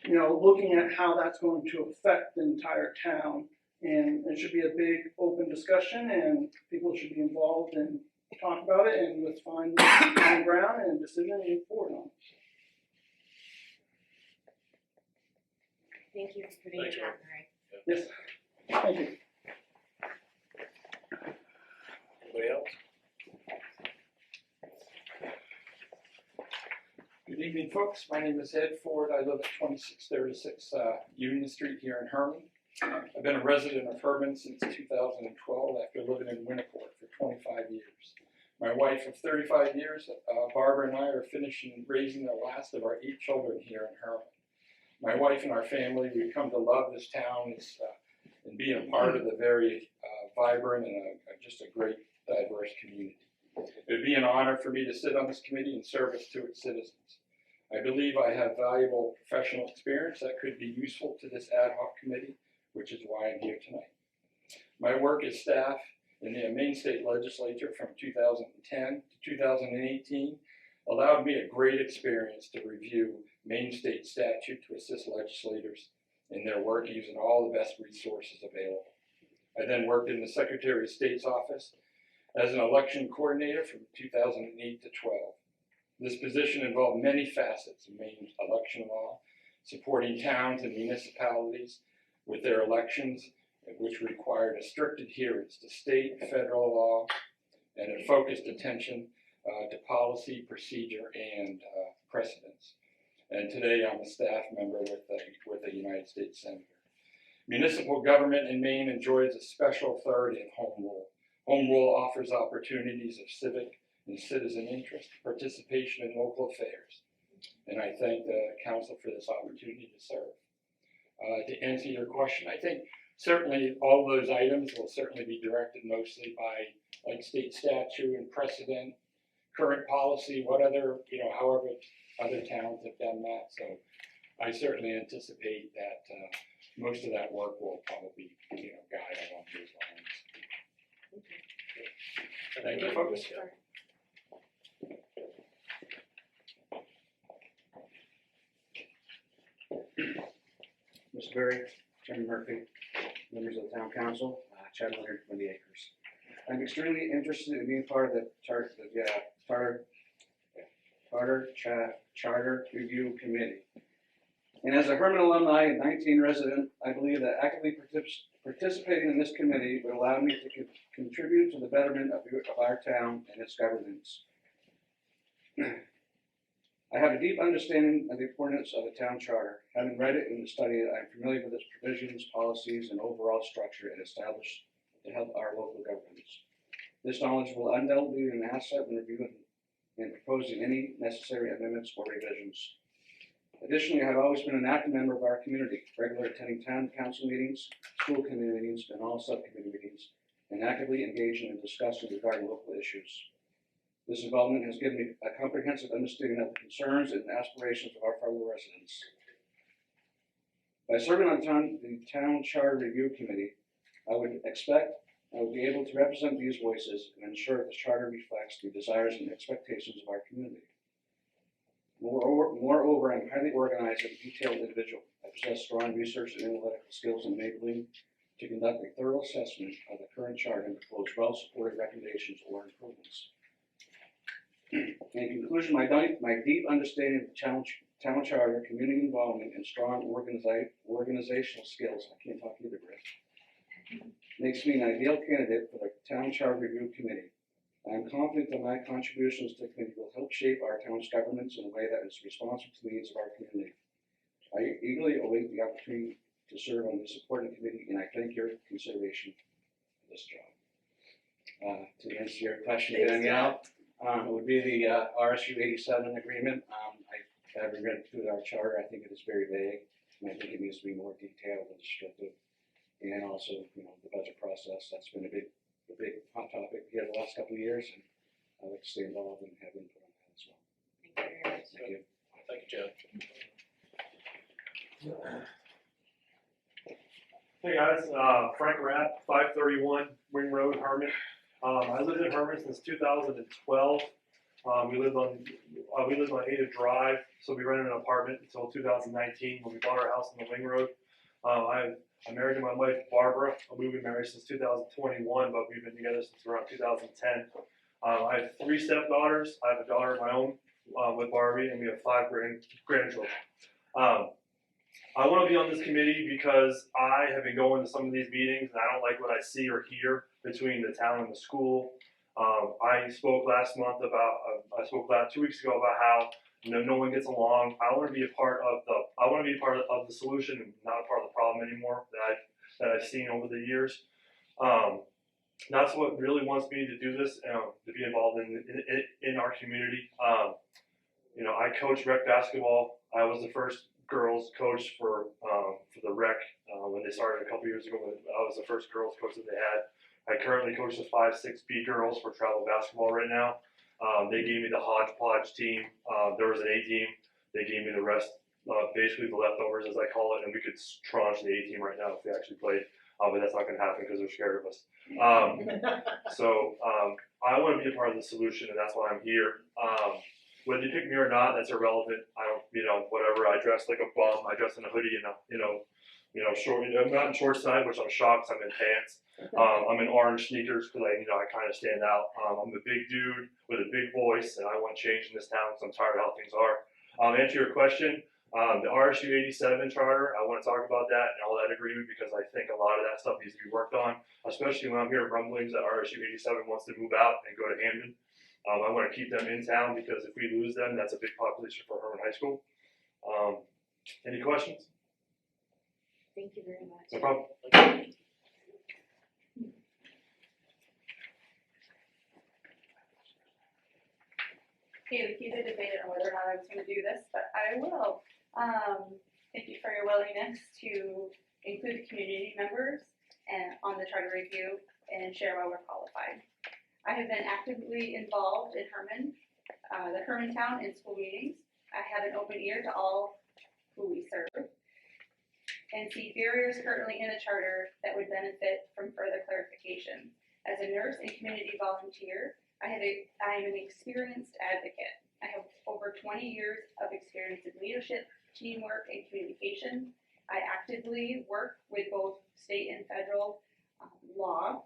D: you know, looking at how that's going to affect the entire town. And it should be a big open discussion, and people should be involved and talk about it, and let's find common ground and a decision and move forward on it.
C: Thank you for putting
A: Thanks,
C: your
A: Rob.
C: hat in the ring.
D: Yes, thank you.
A: Anybody else?
K: Good evening, folks. My name is Ed Ford. I live at 2636 Union Street here in Hermon. I've been a resident of Hermon since 2012 after living in Winterport for 25 years. My wife of 35 years, Barbara, and I are finishing raising the last of our 8 children here in Hermon. My wife and our family, we've come to love this town and being a part of the very vibrant and just a great diverse community. It would be an honor for me to sit on this committee and service to its citizens. I believe I have valuable professional experience that could be useful to this ad hoc committee, which is why I'm here tonight. My work as staff in the Maine State Legislature from 2010 to 2018 allowed me a great experience to review Maine State statute to assist legislators in their work using all the best resources available. I then worked in the Secretary of State's office as an election coordinator from 2008 to 12. This position involved many facets of Maine election law, supporting towns and municipalities with their elections, which required a strict adherence to state and federal law and a focused attention to policy, procedure, and precedents. And today I'm a staff member with a United States Senator. Municipal government in Maine enjoys a special authority in home rule. Home rule offers opportunities of civic and citizen interest, participation in local affairs. And I thank the council for this opportunity to serve. To answer your question, I think certainly all those items will certainly be directed mostly by like state statute and precedent, current policy, what other, however other towns have done that. So I certainly anticipate that most of that work will probably, guide along those lines. Thank you, folks.
L: Mr. Berry, Chairman Murphy, members of the Town Council, Chad Leonard from the Acres. I'm extremely interested in being part of the Charter Review Committee. And as a Hermon alumni and 19 resident, I believe that actively participating in this committee would allow me to contribute to the betterment of our town and its governance. I have a deep understanding of the importance of a town charter. Having read it and studied it, I'm familiar with its provisions, policies, and overall structure it established to help our local governments. This knowledge will undoubtedly be an asset when reviewing and proposing any necessary amendments or revisions. Additionally, I have always been an active member of our community, regularly attending town council meetings, school committee meetings, and all subcommittee meetings, and actively engaging in discussion regarding local issues. This involvement has given me a comprehensive understanding of the concerns and aspirations of our fellow residents. By serving on the Town Charter Review Committee, I would expect I will be able to represent these voices and ensure the charter reflects the desires and expectations of our community. Moreover, I'm highly organized and detailed individual. I possess strong research and analytical skills enabling to conduct a thorough assessment of the current charter and propose well-supported recommendations or improvements. In conclusion, my deep understanding of the town charter, community involvement, and strong organizational skills, I can't talk either, Rick, makes me an ideal candidate for the Town Charter Review Committee. I am confident that my contributions to the committee will help shape our town's governments in a way that is responsive to the needs of our community. I eagerly await the opportunity to serve on this important committee, and I thank your consideration for this job. To answer your question, Danielle, it would be the RSU 87 agreement. I haven't read through our charter. I think it is very vague, and I think it needs to be more detailed and descriptive. And also, the budget process, that's been a big hot topic here the last couple of years, and I'd like to stay involved and have input on that as well.
C: Thank you very much.
L: Thank you.
A: Thank you, Chad.
M: Hey guys, Frank Rapp, 531 Wing Road, Hermon. I lived in Hermon since 2012. We lived on Ada Drive, so we rented an apartment until 2019 when we bought our house on the Wing Road. I'm married to my wife Barbara. We've been married since 2021, but we've been together since around 2010. I have 3 stepdaughters. I have a daughter of my own with Barbie, and we have 5 grandchildren. I want to be on this committee because I have been going to some of these meetings and I don't like what I see or hear between the town and the school. I spoke 2 weeks ago about how no one gets along. I want to be a part of the solution and not a part of the problem anymore that I've seen over the years. That's what really wants me to do this, to be involved in our community. I coach rec basketball. I was the first girls coach for the rec when they started a couple years ago. I was the first girls coach that they had. I currently coach the 5-6B girls for travel basketball right now. They gave me the hodgepodge team. There was an A team. They gave me the rest, basically the leftovers as I call it, and we could tranche the A team right now if we actually played. But that's not going to happen because they're scared of us. So I want to be a part of the solution, and that's why I'm here. Whether you pick me or not, that's irrelevant. I don't, whatever. I dress like a bum. I dress in a hoodie and short. I'm not in short side, which I'm shocked. I'm in pants. I'm in orange sneakers because I kind of stand out. I'm a big dude with a big voice, and I want change in this town because I'm tired of how things are. Answer your question. The RSU 87 charter, I want to talk about that and all that agreement because I think a lot of that stuff needs to be worked on, especially when I'm hearing rumblings that RSU 87 wants to move out and go to Hamden. I want to keep them in town because if we lose them, that's a big population for Hermon High School. Any questions?
C: Thank you very much.
M: No problem.
I: Okay, the heated debate on whether or not I was gonna do this, but I will. Thank you for your willingness to include the community members and on the charter review and share why we're qualified. I have been actively involved in Hermon, the Hermon town and school meetings. I have an open ear to all who we serve and see barriers currently in the charter that would benefit from further clarification. As a nurse and community volunteer, I am an experienced advocate. I have over 20 years of experience in leadership, teamwork, and communication. I actively work with both state and federal law,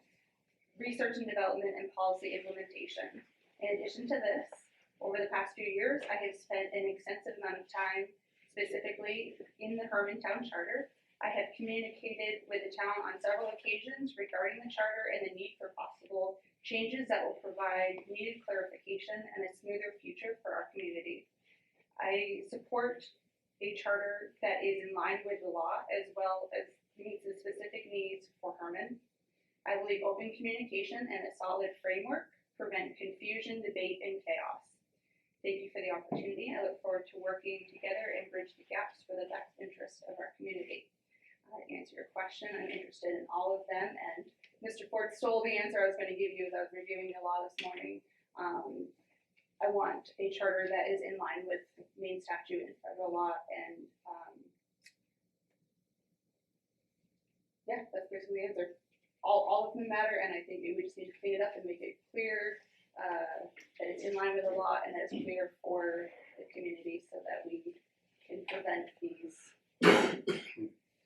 I: research and development, and policy implementation. In addition to this, over the past few years, I have spent an extensive amount of time specifically in the Hermon Town Charter. I have communicated with the town on several occasions regarding the charter and the need for possible changes that will provide needed clarification and a smoother future for our community. I support a charter that is in line with the law as well as meets the specific needs for Hermon. I believe open communication and a solid framework prevent confusion, debate, and chaos. Thank you for the opportunity. I look forward to working together and bridge the gaps for the best interest of our community. To answer your question, I'm interested in all of them, and Mr. Ford stole the answer I was going to give you as I was reviewing the law this morning. I want a charter that is in line with Maine statute and federal law, and yeah, that's basically the answer. All of them matter, and I think we just need to clean it up and make it clear that it's in line with the law and that it's clear for the community so that we can prevent these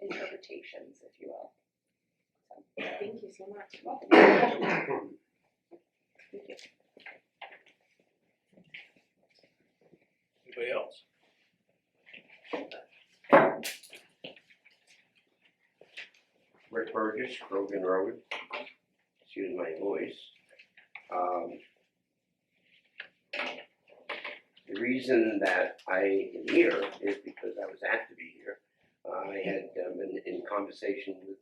I: interpretations, if you will. So,
C: Thank you so much.
I: you're welcome. Thank you.
A: Anybody else?
N: Rick Burgess, Krogan Road. Excuse my voice. The reason that I am here is because I was asked to be here. I had been in conversation with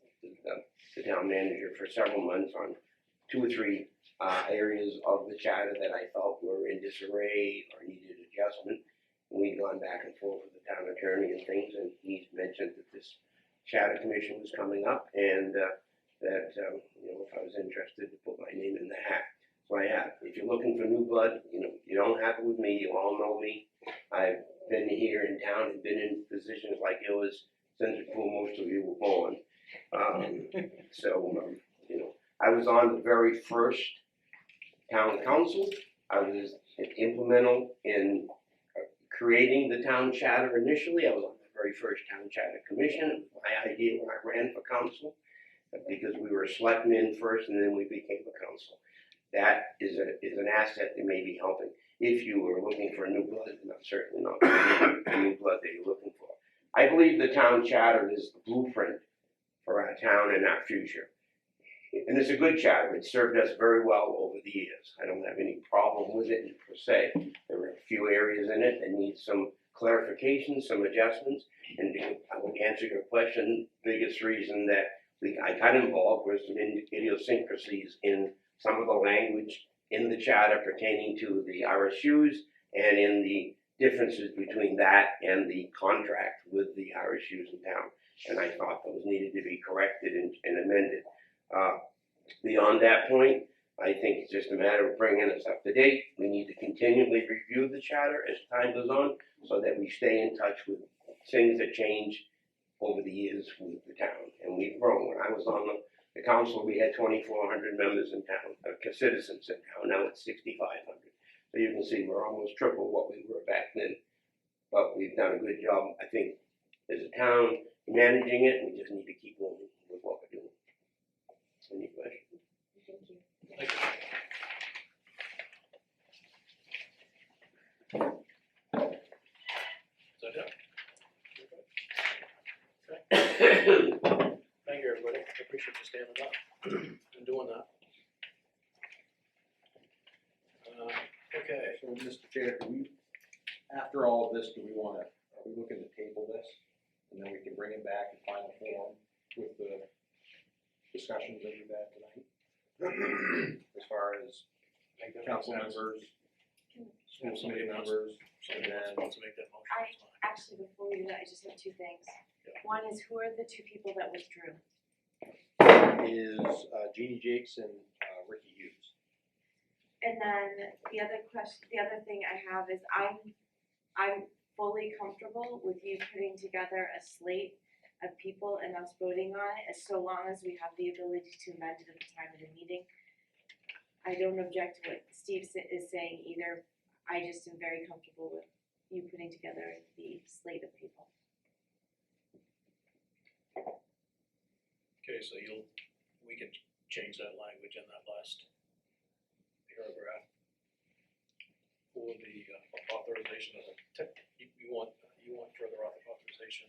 N: the town manager for several months on 2 or 3 areas of the charter that I felt were in disarray or needed adjustment. And we'd gone back and forth with the town attorney and things, and he mentioned that this charter commission was coming up, and that if I was interested to put my name in the hat. So I have. If you're looking for new blood, you don't have it with me. You all know me. I've been here in town and been in positions like yours since before most of you were born. You know, I was on the very first town council. I was implemental in creating the town charter initially. I was on the very first town charter commission. It was my idea when I ran for council, because we were selectmen first and then we became a council. That is an asset that may be helping. If you were looking for a new blood, then I'm certainly not going to be the new blood that you're looking for. I believe the town charter is the blueprint for our town and our future. And it's a good charter. It's served us very well over the years. I don't have any problem with it per se. There are a few areas in it that need some clarification, some adjustments. And I will answer your question. Biggest reason that I got involved was some idiosyncrasies in some of the language in the charter pertaining to the RSUs and in the differences between that and the contract with the RSUs in town. And I thought those needed to be corrected and amended. Beyond that point, I think it's just a matter of bringing us up to date. We need to continually review the charter as time goes on so that we stay in touch with things that change over the years with the town. And we've grown. When I was on the council, we had 2,400 members in town, citizens in town. Now it's 6,500. So you can see we're almost triple what we were back then. But we've done a good job, I think, as a town managing it. We just need to keep going with what we're doing. Any questions?
C: Thank you.
A: Thank you. Is that it? Okay. Thank you, everybody. I appreciate you standing up and doing that. Okay.
G: So, Mr. Chair, after all of this, are we looking to table this? And then we can bring it back in final form with the discussions that we've had tonight? As far as council members, school committee members, and then.
A: Wants to make that motion. It's fine.
C: Actually, before we do that, I just have two things. One is, who are the two people that withdrew?
G: Is Jeannie Jakes and Ricky Hughes.
C: And then the other thing I have is I'm fully comfortable with you putting together a slate of people and us voting on it, as so long as we have the ability to amend it at the time of the meeting. I don't object to what Steve is saying either. I just am very comfortable with you putting together the slate of people.
A: Okay, so we can change that language in that last paragraph for the authorization of the you want further authorization.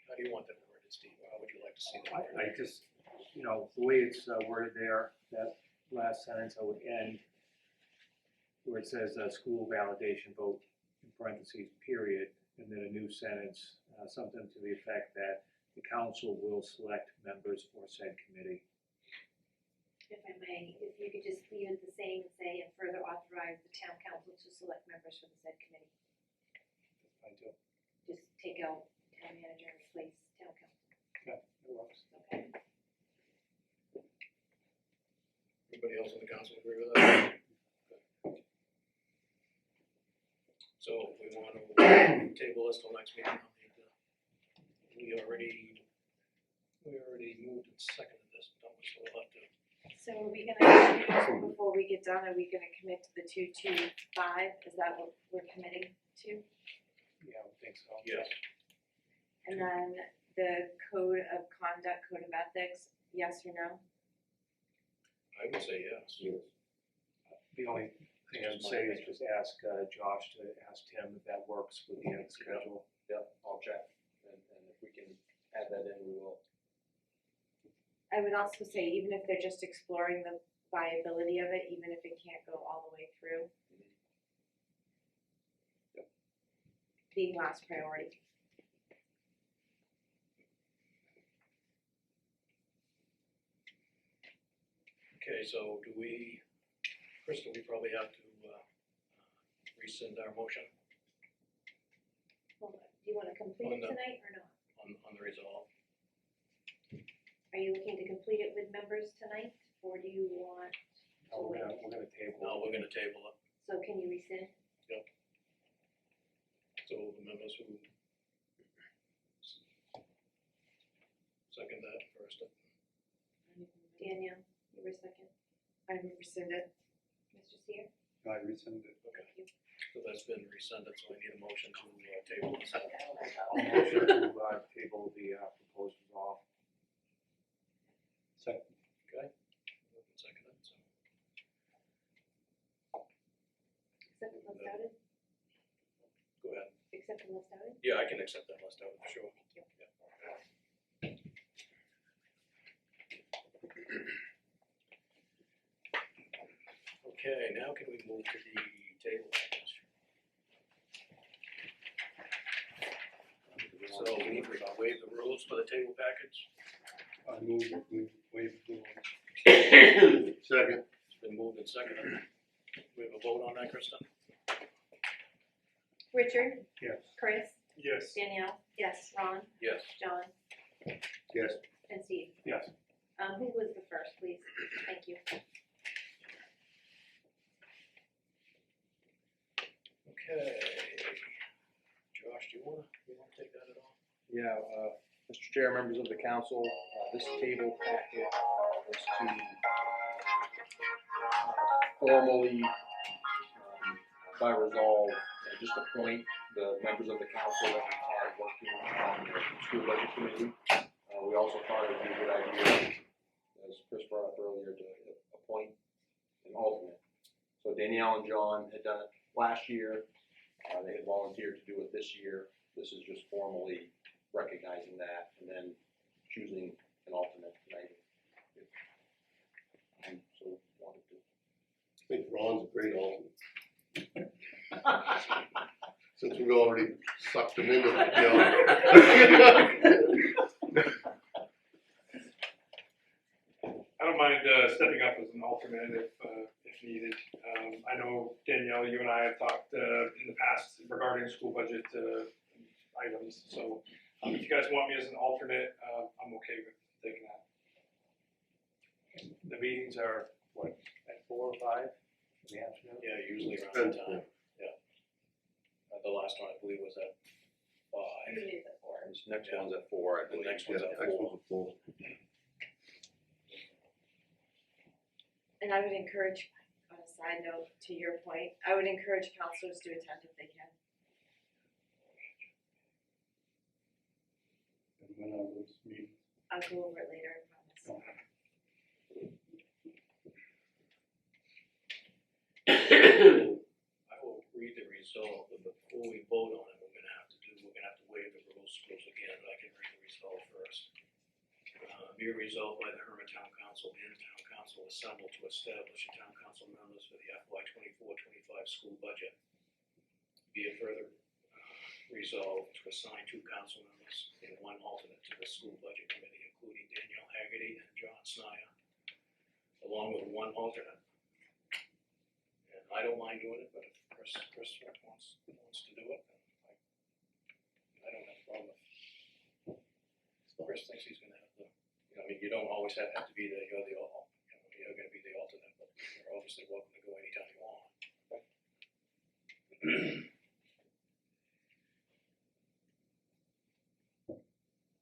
A: How do you want that worded, Steve? How would you like to see that worded?
E: I just, the way it's worded there, that last sentence I would end where it says school validation vote in parentheses, period, and then a new sentence, something to the effect that the council will select members for said committee.
O: If I may, if you could just leave it the same and say, and further authorize the town council to select members for the said committee.
E: That's fine too.
O: Just take out town manager and replace town council.
E: Yeah, it works.
O: Okay.
A: Anybody else in the council agree with that? So we want to table this till next meeting. We already moved and seconded this, don't we? So we'll have to.
C: So are we gonna, before we get done, are we gonna commit to the 225? Is that what we're committing to?
E: Yeah, I would think so.
A: Yes.
C: And then the code of conduct, code of ethics, yes or no?
A: I would say yes.
E: The only thing I would say is just ask Josh to ask Tim if that works with the schedule.
G: Yep, I'll check, and if we can add that in, we will.
C: I would also say, even if they're just exploring the viability of it, even if it can't go all the way through, being last priority.
A: Okay, so Krista, we probably have to rescind our motion
O: Hold on. Do you want to complete it tonight or not?
A: on the resolve.
O: Are you looking to complete it with members tonight, or do you want to
E: No, we're
O: wait?
E: gonna table.
A: No, we're gonna table it.
O: So can you rescind?
A: So the members who Second that first.
C: Danielle, you were second. I rescinded.
O: Mr. Seer?
H: I rescind it.
A: Okay, so that's been rescinded, so I need a motion to table this.
E: I'll motion to table the proposed resolve.
H: Second.
A: Okay, moved and seconded, so.
O: Accept the list outed?
A: Go ahead.
O: Accept the list outed?
A: Yeah, I can accept that list out, for sure. Okay, now can we move to the table package? So we need to waive the rules for the table package.
H: I move that we waive the rules.
B: Second.
A: It's been moved and seconded. We have a vote on that, Kristen?
C: Richard,
H: Yes.
C: Chris,
F: Yes.
C: Danielle? Yes. Ron,
A: Yes.
C: John,
B: Yes.
C: and Steve.
E: Yes.
C: Who was the first, please? Thank you.
A: Okay. Josh, do you wanna take that at all?
G: Yeah, Mr. Chair, members of the council, this table packet was to formally, by resolve, just appoint the members of the council that we had working on the school budget committee. We also thought it would be a good idea, as Chris brought up earlier, to appoint an alternate. So Danielle and John had done it last year. They had volunteered to do it this year. This is just formally recognizing that and then choosing an alternate tonight. So wanted to.
B: I think Ron's a great alternate. Since we've already sucked him into that job.
F: I don't mind stepping up as an alternate if needed. I know Danielle, you and I have talked in the past regarding school budget items, so if you guys want me as an alternate, I'm okay with taking that.
E: The meetings are, what, at 4 or 5 in the afternoon?
A: Yeah, usually around that time, yeah. The last one I believe was at 5.
I: Usually it's at 4.
G: This next one's at 4, I
A: The
G: believe.
A: next one's at 4.
C: And I would encourage, on a side note, to your point, I would encourage counselors to attend if they can.
H: And when are those meetings?
C: I'll go over it later, I promise.
A: I will read the result, but before we vote on it, we're gonna have to waive the rules again, but I can read the result first. Be it resolved by the Hermon Town Council and the Town Council assembled to establish a town council members for the FY 24-25 school budget. Be it further resolved to assign 2 council members and 1 alternate to the school budget committee, including Danielle Haggerty and John Snyder, along with 1 alternate. And I don't mind doing it, but if Chris wants to do it, then I don't have a problem with Chris thinks he's gonna have the, I mean, you don't always have to be there, you're gonna be the alternate, but you're obviously welcome to go anytime you want.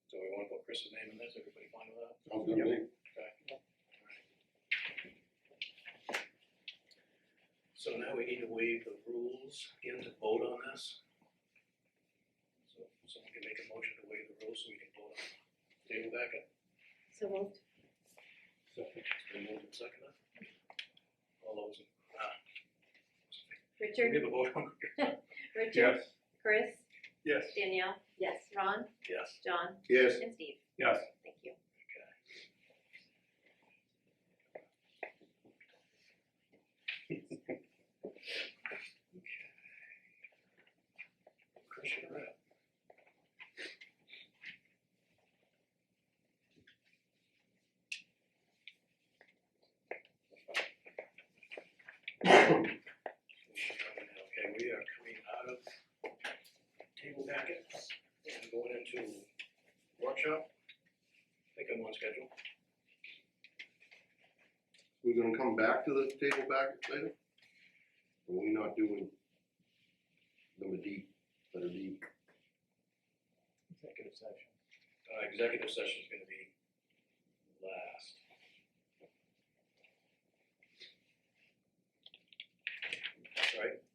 A: So we wanna put Chris's name in this, everybody fine with that?
B: Sounds good to me.
A: Okay. So now we need to waive the rules again to vote on this. So someone can make a motion to waive the rules so we can vote on it. Table back.
C: So moved.
H: Second.
A: It's been moved and seconded. All those, we
C: Richard,
A: have a vote on.
C: Richard, Chris,
F: Yes.
C: Danielle? Yes. Ron,
A: Yes.
C: John,
B: Yes.
C: and Steve.
E: Yes.
C: Thank you.
A: Chris, you're up. Okay, we are coming out of table packets and going into workshop. I think I'm on schedule.
B: We're gonna come back to the table back later? Or are we not doing number D, letter D?
E: Executive session.
A: Executive session is gonna be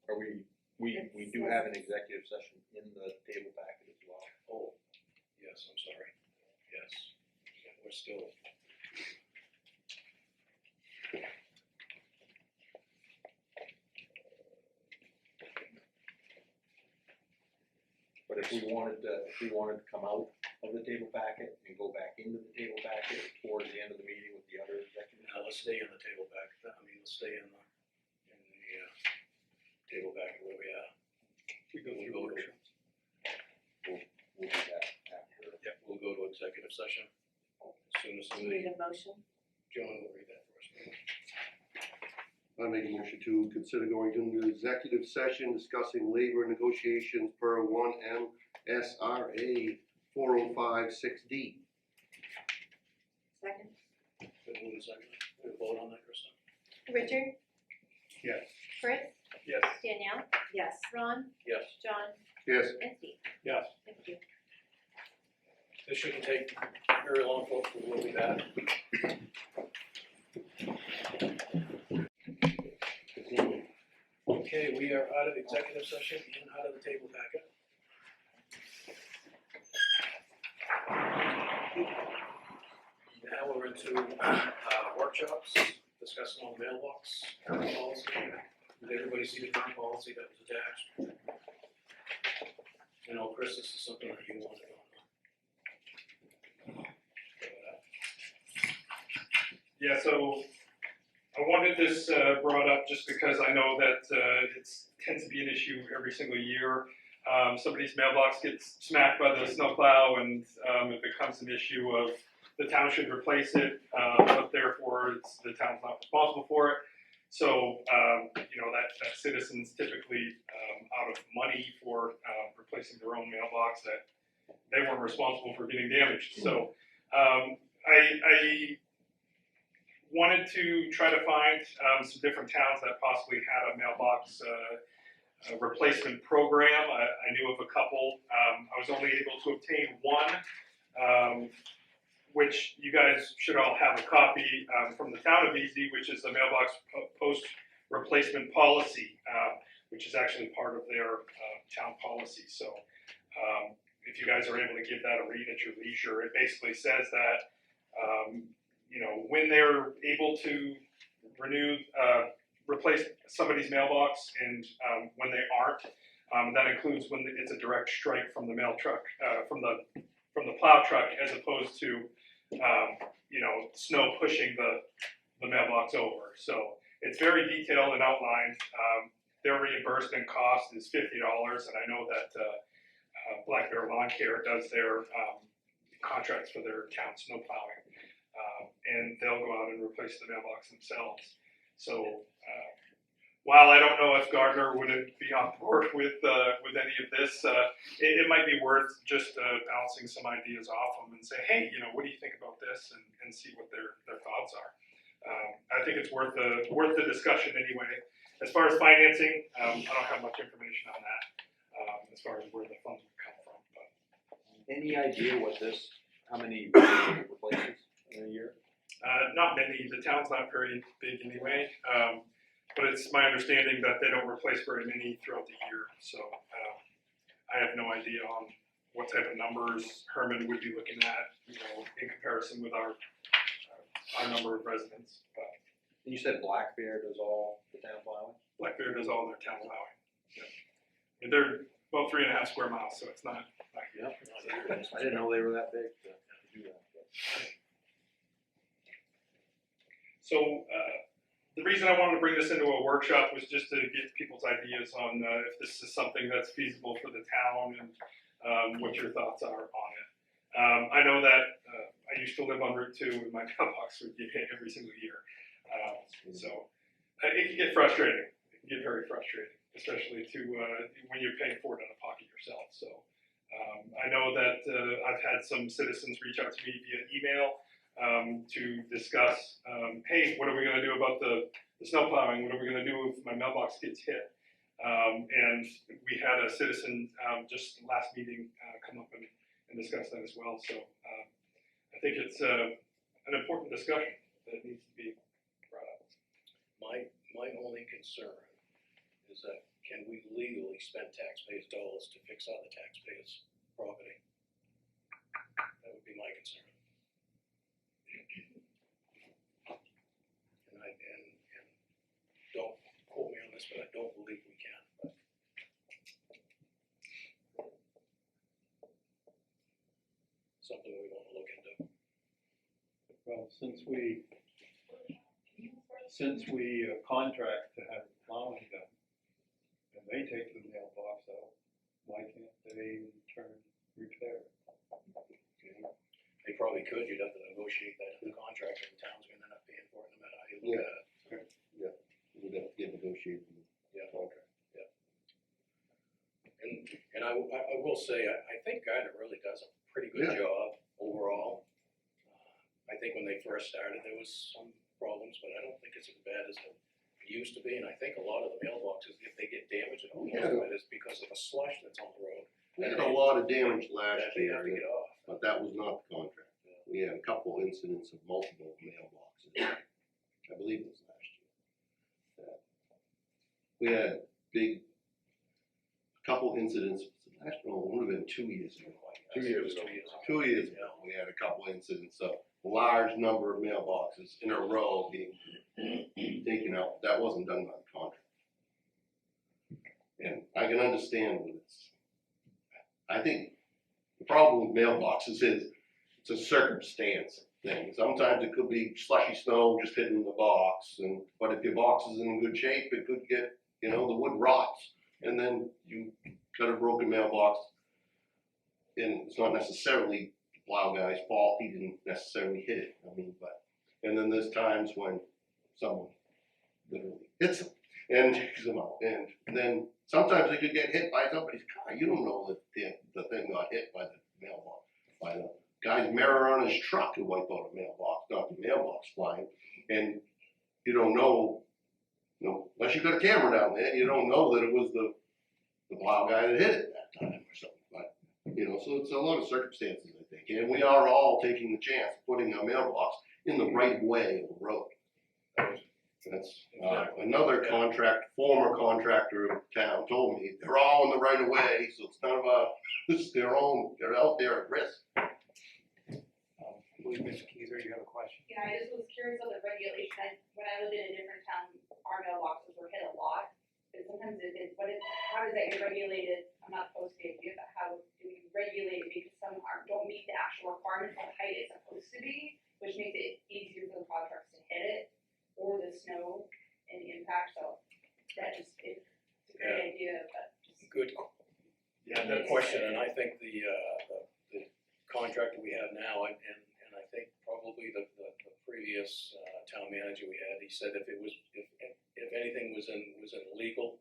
G: Are we do have an executive session in the table packet as well.
A: Oh, yes, I'm sorry. Yes, we're still.
G: But if we wanted to come out of the table packet and go back into the table packet towards the end of the meeting with the other executive.
A: Now, let's stay in the table back, let's stay in the table back where we are.
F: We go through
A: We'll go to,
F: workshops.
G: We'll do that after.
A: we'll go to executive session. As soon as
C: Do you need a motion?
A: John will read that for us.
B: I make a motion to consider going into executive session discussing labor negotiations per one MSRA 4056D.
C: Second?
A: Good move in second. We'll vote on that, Krista.
O: Richard,
E: Yes.
O: Fritz,
F: Yes.
O: Danielle,
C: Yes.
O: Ron,
A: Yes.
O: John,
B: Yes.
O: and Steve.
E: Yes.
O: Thank you.
A: This shouldn't take very long, folks, but we'll be back. Okay, we are out of executive session and out of the table packet. Now we're into workshops, discussing on mailbox, current policy. Did everybody see the current policy that was attached? You know, Chris, this is something that you want to know.
F: Yeah, so I wanted this brought up just because I know that it tends to be an issue every single year. Somebody's mailbox gets smacked by the snowplow and it becomes an issue of the town should replace it, but therefore the town's not responsible for it. So, you know, that citizens typically out of money for replacing their own mailbox that they weren't responsible for getting damaged. So I wanted to try to find some different towns that possibly had a mailbox replacement program. I knew of a couple. I was only able to obtain one, which you guys should all have a copy from the town of Easy, which is the mailbox post replacement policy, which is actually part of their town policy. So if you guys are able to give that a read at your leisure, it basically says that you know, when they're able to replace somebody's mailbox, and when they aren't, that includes when it's a direct strike from the mail truck, from the plow truck, as opposed to you know, snow pushing the mailbox over. So it's very detailed and outlined. Their reimbursement cost is $50, and I know that Black Bear Lawn Care does their contracts for their town snow plowing. And they'll go out and replace the mailbox themselves. So while I don't know if Gardner would be on board with any of this, it might be worth just bouncing some ideas off them and say, hey, you know, what do you think about this, and see what their thoughts are. I think it's worth the discussion anyway. As far as financing, I don't have much information on that, as far as where the funds would come from. But.
G: Any idea how many replaces in a year?
F: Not many. The town's not very big anyway, but it's my understanding that they don't replace very many throughout the year. So I have no idea on what type of numbers Hermon would be looking at, you know, in comparison with our number of residents. But
G: And you said Black Bear does all the town plowing?
F: Black Bear does all their town plowing. Yeah. And they're about 3.5 square miles, so it's not huge.
G: Yep. I didn't know they were that big to do that.
F: So the reason I wanted to bring this into a workshop was just to get people's ideas on if this is something that's feasible for the town, and what your thoughts are on it. I know that I used to live on Route 2 and my mailbox would get hit every single year. So it can get frustrating. It can get very frustrating, especially when you're paying for it out of pocket yourself. So I know that I've had some citizens reach out to me via email to discuss, hey, what are we going to do about the snow plowing? What are we going to do if my mailbox gets hit? And we had a citizen just last meeting come up and discuss that as well. So I think it's an important discussion that needs to be brought up.
A: My only concern is that can we legally spend taxpayers' dollars to fix other taxpayers' property? That would be my concern. And don't quote me on this, but I don't believe we can. Something we wanna look into.
H: Well, since we contract to have plowing done, and they take the mailbox out, why can't they in turn repair it?
A: They probably could, you'd have to negotiate that in the contract, and the town's gonna end up paying for it no matter how you look at it.
B: We'd have to get negotiated in the contract.
A: And I will say, I think Gardner really does a pretty good job overall. I think when they first started, there was some problems, but I don't think it's as bad as it used to be, and I think a lot of the mailboxes, if they get damaged at all, it's because of the slush that's on the road.
B: We had a lot of damage last
A: That they have to
B: year,
A: get off.
B: but that was not the contract. We had a couple incidents of multiple mailboxes. I believe it was last year. We had couple incidents, last, it would have been 2 years ago.
G: 2 years ago.
B: 2 years ago, we had a couple incidents of a large number of mailboxes in a row being taken out. That wasn't done by the contract. And I can understand what it's, I think the problem with mailboxes is it's a circumstance thing. Sometimes it could be slushy snow just hitting the box, but if your box is in good shape, it could get, the wood rots, and then you got a broken mailbox. And it's not necessarily the plow guy's fault, he didn't necessarily hit it, and then there's times when someone literally hits them and takes them out, and then sometimes they could get hit by somebody's car. You don't know that the thing got hit by the mailbox, by the guy's mirror on his truck who wiped out a mailbox, not the mailbox flying, and you don't know, unless you got a camera down there, you don't know that it was the plow guy that hit it that time or something. But so it's a lot of circumstances, I think, and we are all taking the chance of putting our mailbox in the right way of the road. That's another former contractor of town told me they're all in the right of way, so it's none of they're out there at risk.
E: I believe Mr. Keiser, you have a question?
I: Yeah, I just was curious of the regulation. When I lived in a different town, our mailboxes were hit a lot. But sometimes how does that get regulated? I'm not supposed to be, but how do we regulate it? Because some don't meet the actual requirements of height it's supposed to be, which makes it easier for the plow trucks to hit it, or the snow and the impact. So that it's a great idea, but just.
A: Good question, and I think the contractor we have now, and I think probably the previous town manager we had, he said if anything was in legal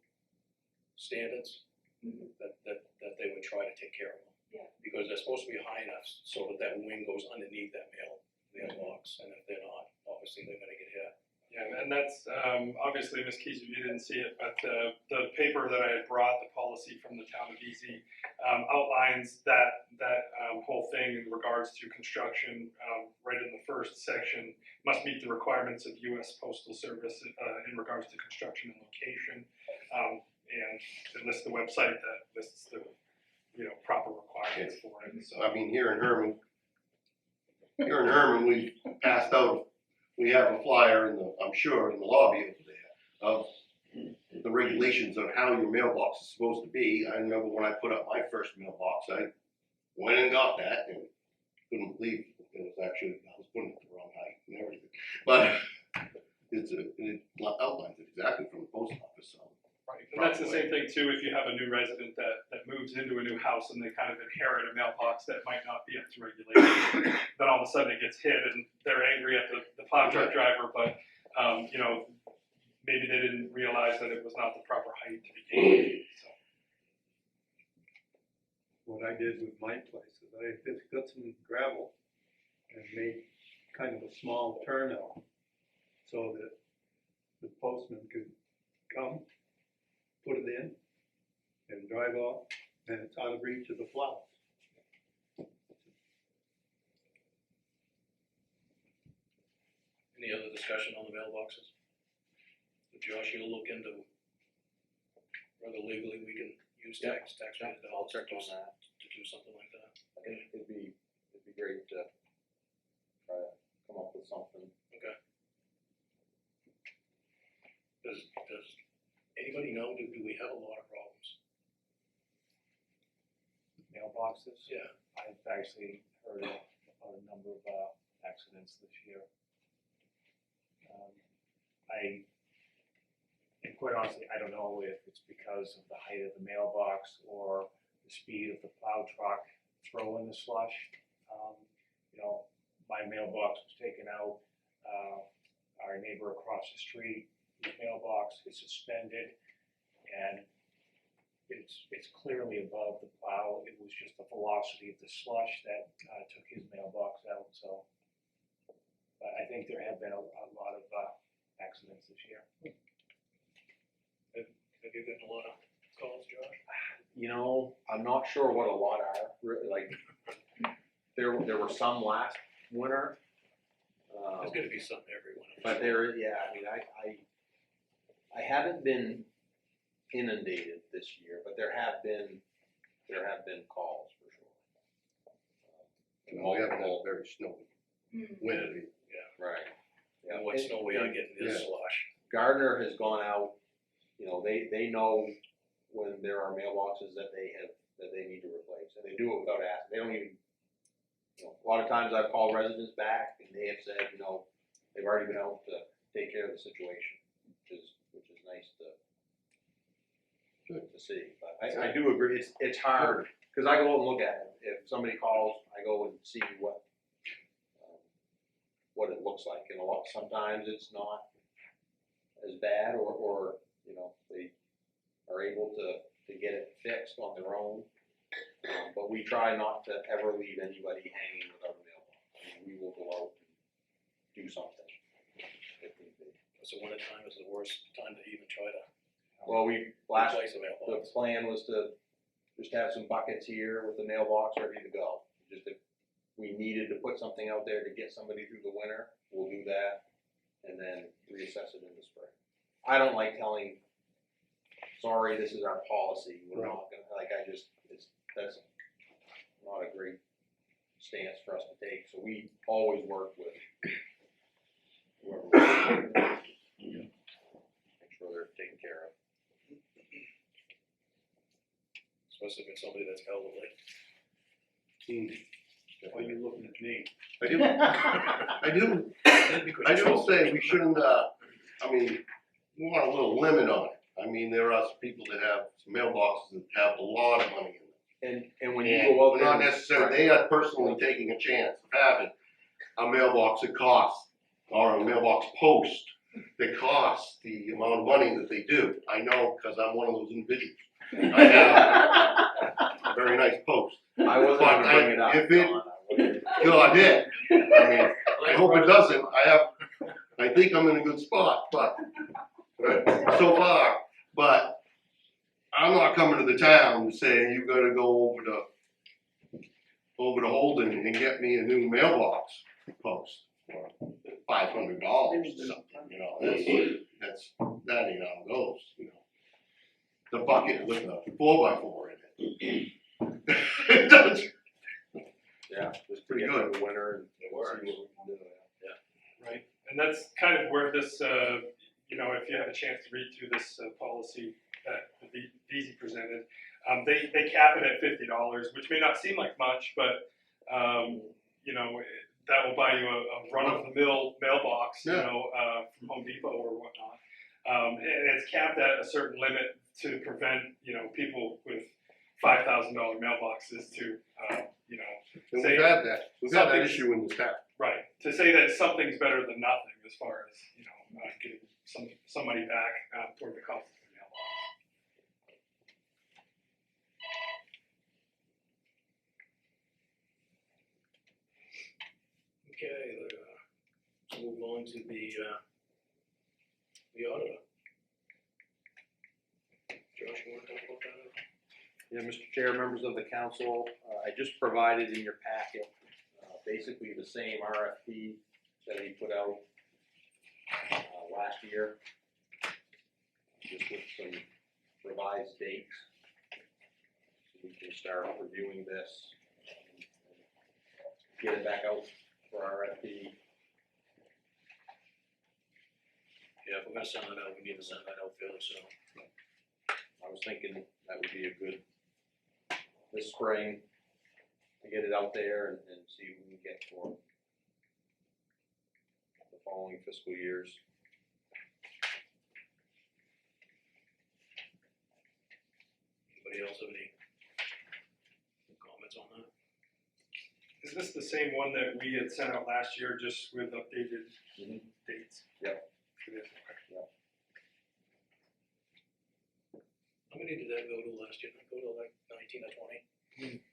A: standards, that they would try to take care of them.
I: Yeah.
A: Because they're supposed to be high enough so that wing goes underneath that mailbox, and if they're not, obviously they're gonna get hit.
F: Yeah, and that's, obviously, Ms. Keiser, you didn't see it, but the paper that I had brought, the policy from the town of Easy, outlines that whole thing in regards to construction, right in the first section, must meet the requirements of U.S. Postal Service in regards to construction and location. And it lists the website that lists the, proper requirements for it, so.
B: Here in Hermon, we passed out. We have a flyer I'm sure in the lobby over there of the regulations of how your mailbox is supposed to be. I remember when I put up my first mailbox, I went and got that and couldn't believe it was actually, I was putting it the wrong height and everything. But it outlines it exactly from the post office, so.
F: Right, and that's the same thing too, if you have a new resident that moves into a new house and they kind of inherit a mailbox that might not be up to regulation, then all of a sudden it gets hit and they're angry at the plow truck driver, but, maybe they didn't realize that it was not the proper height to begin with, so.
H: What I did with my place is I just got some gravel and made kind of a small turnout so that the postman could come, put it in, and drive off, and it's out of reach of the plow.
A: Any other discussion on the mailboxes? Josh, you'll look into whether legally we can use
G: Yeah.
A: taxpayers'
G: I'll
A: dollars
G: check
A: to
G: on
A: do,
G: that.
A: to do something like that.
G: I think it'd be great to try to come up with something.
A: Okay. Does anybody know, do we have a lot of problems?
E: Mailboxes.
A: Yeah.
E: I've actually heard of a number of accidents this year. And quite honestly, I don't know if it's because of the height of the mailbox or the speed of the plow truck throwing the slush. You know, my mailbox was taken out. Our neighbor across the street, his mailbox is suspended, and it's clearly above the plow. It was just the velocity of the slush that took his mailbox out. So, but I think there have been a lot of accidents this year.
A: Have you gotten a lot of calls, Josh?
G: You know, I'm not sure what a lot are, really, like, there were some last winter.
A: There's gonna be something every one of us.
G: But there, yeah, I mean, I haven't been inundated this year, but there have been calls for sure.
B: And we haven't had a very snowy winter.
G: Right. Yeah.
A: And what snow we are getting is
B: Yeah.
A: slush.
G: Gardner has gone out, you know, they know when there are mailboxes that they need to replace, and they do it without asking, they don't even, you know, a lot of times I've called residents back and they have said, you know, they've already been out to take care of the situation, which is nice to see, but I do agree, it's hard, cause I go out and look at it, if somebody calls, I go and see what it looks like, and sometimes it's not as bad, or, you know, they are able to get it fixed on their own. But we try not to ever leave anybody hanging without a mailbox. I mean, we will go out and do something if need be.
A: So winter time is the worst time to even try to
G: Well,
A: replace a
G: the
A: mailbox.
G: plan was to just have some buckets here with the mailbox ready to go. Just if we needed to put something out there to get somebody through the winter, we'll do that and then reassess it in the spring. I don't like telling, sorry, this is our policy, we're not gonna, like, that's not a great stance for us to take, so we always work with whoever we make sure they're taken care of.
A: Especially if it's somebody that's elderly.
H: Why are you looking at me?
B: I do say we shouldn't, I mean, we want a little limit on it. I mean, there are some people that have some mailboxes that have a lot of money in them.
G: And when you go out there.
B: Not necessarily, they are personally taking a chance of having a mailbox that costs, or a mailbox post that costs the amount of money that they do. I know, cause I'm one of those individuals. I have a very nice post.
G: I wasn't gonna bring it up.
B: If it, God did. I mean, I hope it doesn't. I think I'm in a good spot, but so far, but I'm not coming to the town and saying you gotta go over to Holden and get me a new mailbox post for $500 or something, you know, that ain't how it goes, you know. The bucket with the 4x4 in it. It does.
G: Yeah,
B: It's pretty good.
G: The winter and
A: It works.
G: see what we can do.
F: Right, and that's kind of where this, you know, if you have a chance to read through this policy that VZ presented, they cap it at $50, which may not seem like much, but you know, that will buy you a run-of-the-mill mailbox, you know, from Home Depot or whatnot. And it's capped at a certain limit to prevent, you know, people with $5,000 mailboxes to, you know,
B: And
F: say
B: we've had that issue in the town.
F: right, to say that something's better than nothing as far as, you know, getting some money back toward the cost of the mailbox.
A: Okay, let's move on to the auditor. Josh, you wanna talk about that?
G: Yeah, Mr. Chair, members of the council, I just provided in your packet, basically the same RFP that he put out, last year. Just with some revised dates. So we can start reviewing this, get it back out for our FEB.
A: Yeah, if we're gonna send that out, we need to send that out fairly soon.
G: I was thinking that would be a good, this spring, to get it out there and see what we can get for the following fiscal years.
A: Anybody else have any comments on that?
F: Is this the same one that we had sent out last year, just with updated dates?
G: Yep.
F: It is, okay.
A: How many did that go to last year? Did it go to like 19 or 20?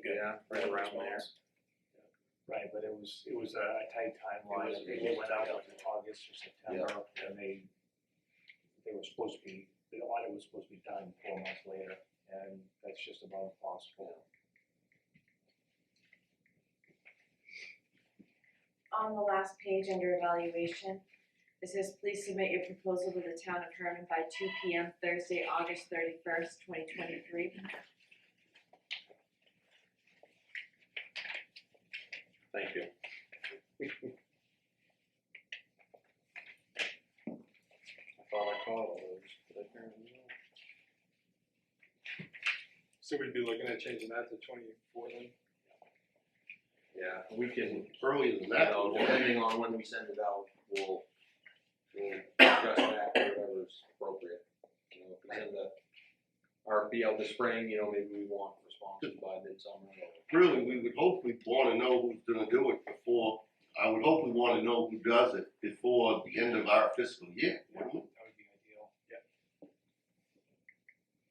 A: Okay.
G: Yeah, right around there.
E: Right, but it was a tight timeline,
A: It was-
E: they went out like in August or September, and they were supposed to be, the audit was supposed to be done 4 months later, and that's just about impossible.
C: On the last page under evaluation, it says, please submit your proposal to the town of Hermon by 2 p.m. Thursday, August 31st, 2023.
G: Thank you. I thought I caught all those, but apparently not.
F: So we'd be looking at changing that to 24 then?
G: Yeah, we can,
B: Earlier than
G: you
B: that,
G: know, depending on when we send it out, we'll adjust that to whatever's appropriate. You know, if we send the RFP out this spring, you know, maybe we want responses by midsummer or.
B: really, we would hope we'd wanna know who's gonna do it before, I would hope we wanna know who does it before the end of our fiscal year, wouldn't we?
E: That would be ideal.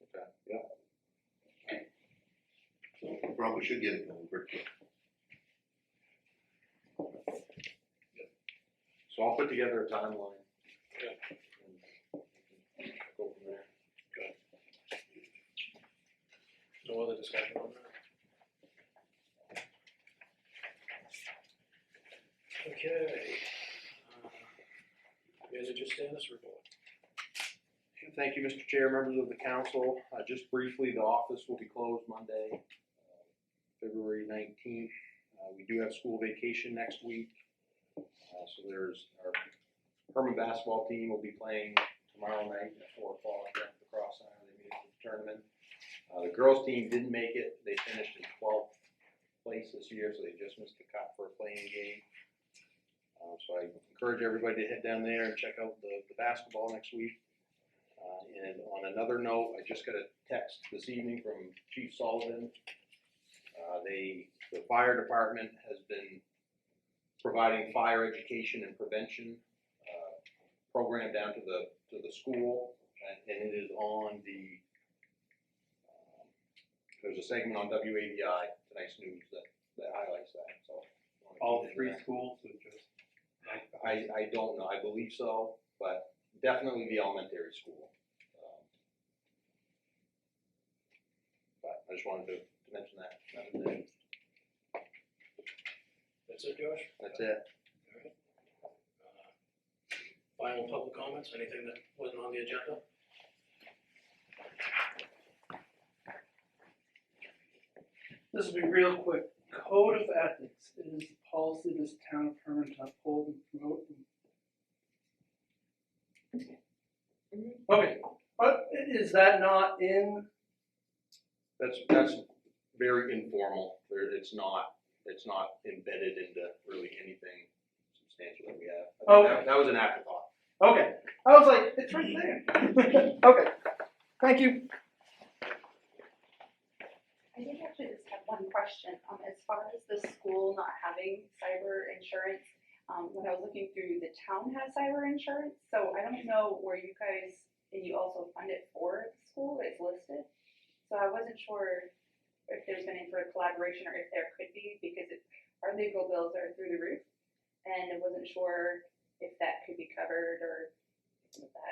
G: Okay, yeah.
B: So we probably should get it going pretty quick.
G: So I'll put together a timeline.
A: Yeah.
G: And go from there.
A: No other discussion on that? Okay. Manager status report.
G: Thank you, Mr. Chair, members of the council. Just briefly, the office will be closed Monday, February 19th. We do have school vacation next week. So there's our Hermon basketball team will be playing tomorrow night at 4 o'clock at the Cross Center. They made it to the tournament. The girls team didn't make it. They finished in 12th place this year, so they just missed the cut for a playing game. So I encourage everybody to head down there and check out the basketball next week. And on another note, I just got a text this evening from Chief Sullivan. The fire department has been providing fire education and prevention program down to the school, and it is on the. There's a segment on WABI, tonight's news that highlights that. So
H: All 3 schools are just.
G: I don't know. I believe so, but definitely the elementary school. But I just wanted to mention that.
A: That's it, Josh?
G: That's it.
A: Alright. Final public comments, anything that wasn't on the agenda?
D: This will be real quick. Code of ethics is the policy of this town of Hermon to uphold and promote. Okay, but is that not in?
G: That's very informal. It's not embedded into really anything substantial that we have. I think that was an afterthought.
D: Okay, I was like, it's right there. Okay, thank you.
P: I did actually just have one question, as far as the school not having cyber insurance, when I was looking through, the town has cyber insurance, so I don't know where you guys, and you also fund it for the school, it's listed. So I wasn't sure if there's been any sort of collaboration or if there could be, because our legal bills are through the roof, and I wasn't sure if that could be covered or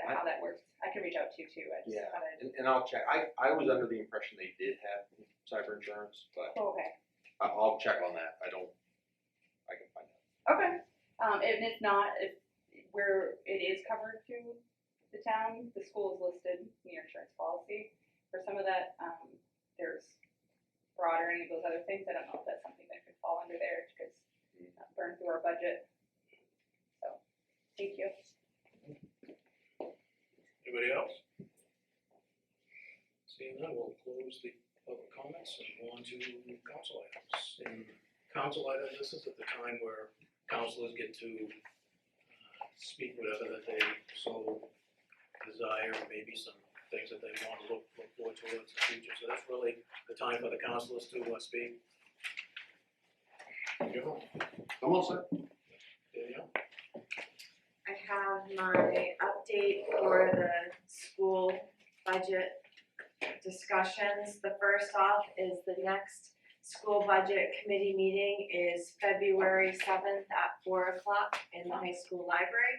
P: how that works. I can reach out to you too, I just
G: Yeah,
P: thought I'd.
G: and I'll check. I was under the impression they did have cyber insurance, but
P: Oh, okay.
G: I'll check on that. I can find out.
P: Okay, and if not, if where it is covered through the town, the school is listed in your insurance policy. For some of that, there's fraud or any of those other things, I don't know if that's something that could fall under there, because burn through our budget. So, thank you.
A: Anybody else? Seeing none, we'll close the public comments and go on to council items. In council items, this is at the time where councilors get to speak whatever that they so desire, maybe some things that they want to look forward to in the future. So that's really the time for the councilors to speak. Joe?
L: I'm all set.
A: Danielle?
C: I have my update for the school budget discussions. The first off is the next school budget committee meeting is February 7th at 4 o'clock in the high school library.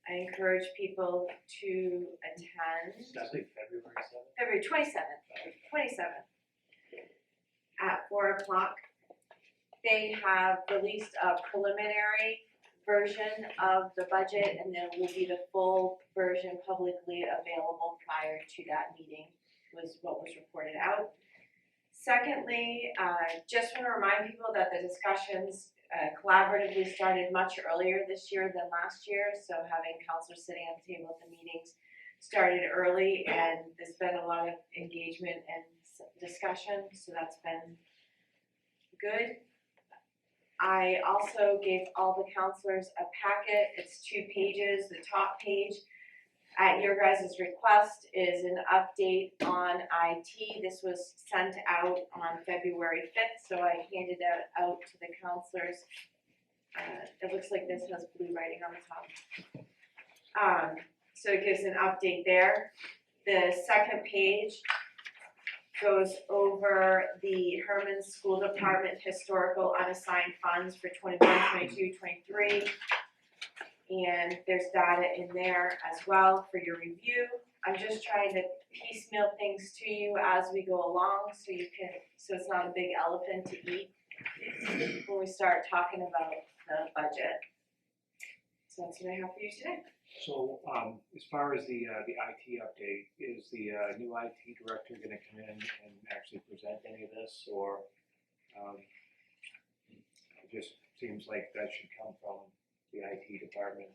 C: I encourage people to attend.
E: February 7th?
C: February 27th at 4 o'clock. They have released a preliminary version of the budget, and there will be the full version publicly available prior to that meeting, was what was reported out. Secondly, just want to remind people that the discussions collaboratively started much earlier this year than last year, so having counselors sitting at the table at the meetings started early, and there's been a lot of engagement and discussion, so that's been good. I also gave all the counselors a packet. It's 2 pages. The top page, at your guys' request, is an update on IT. This was sent out on February 5th, so I handed that out to the counselors. It looks like this has blue writing on the top. So it gives an update there. The second page goes over the Hermon School Department historical unassigned funds for 21, 22, 23. And there's data in there as well for your review. I'm just trying to piecemeal things to you as we go along, so it's not a big elephant to eat when we start talking about the budget. So that's what I have for you today.
E: So, as far as the IT update, is the new IT director gonna come in and actually present any of this, or, it just seems like that should come from the IT department?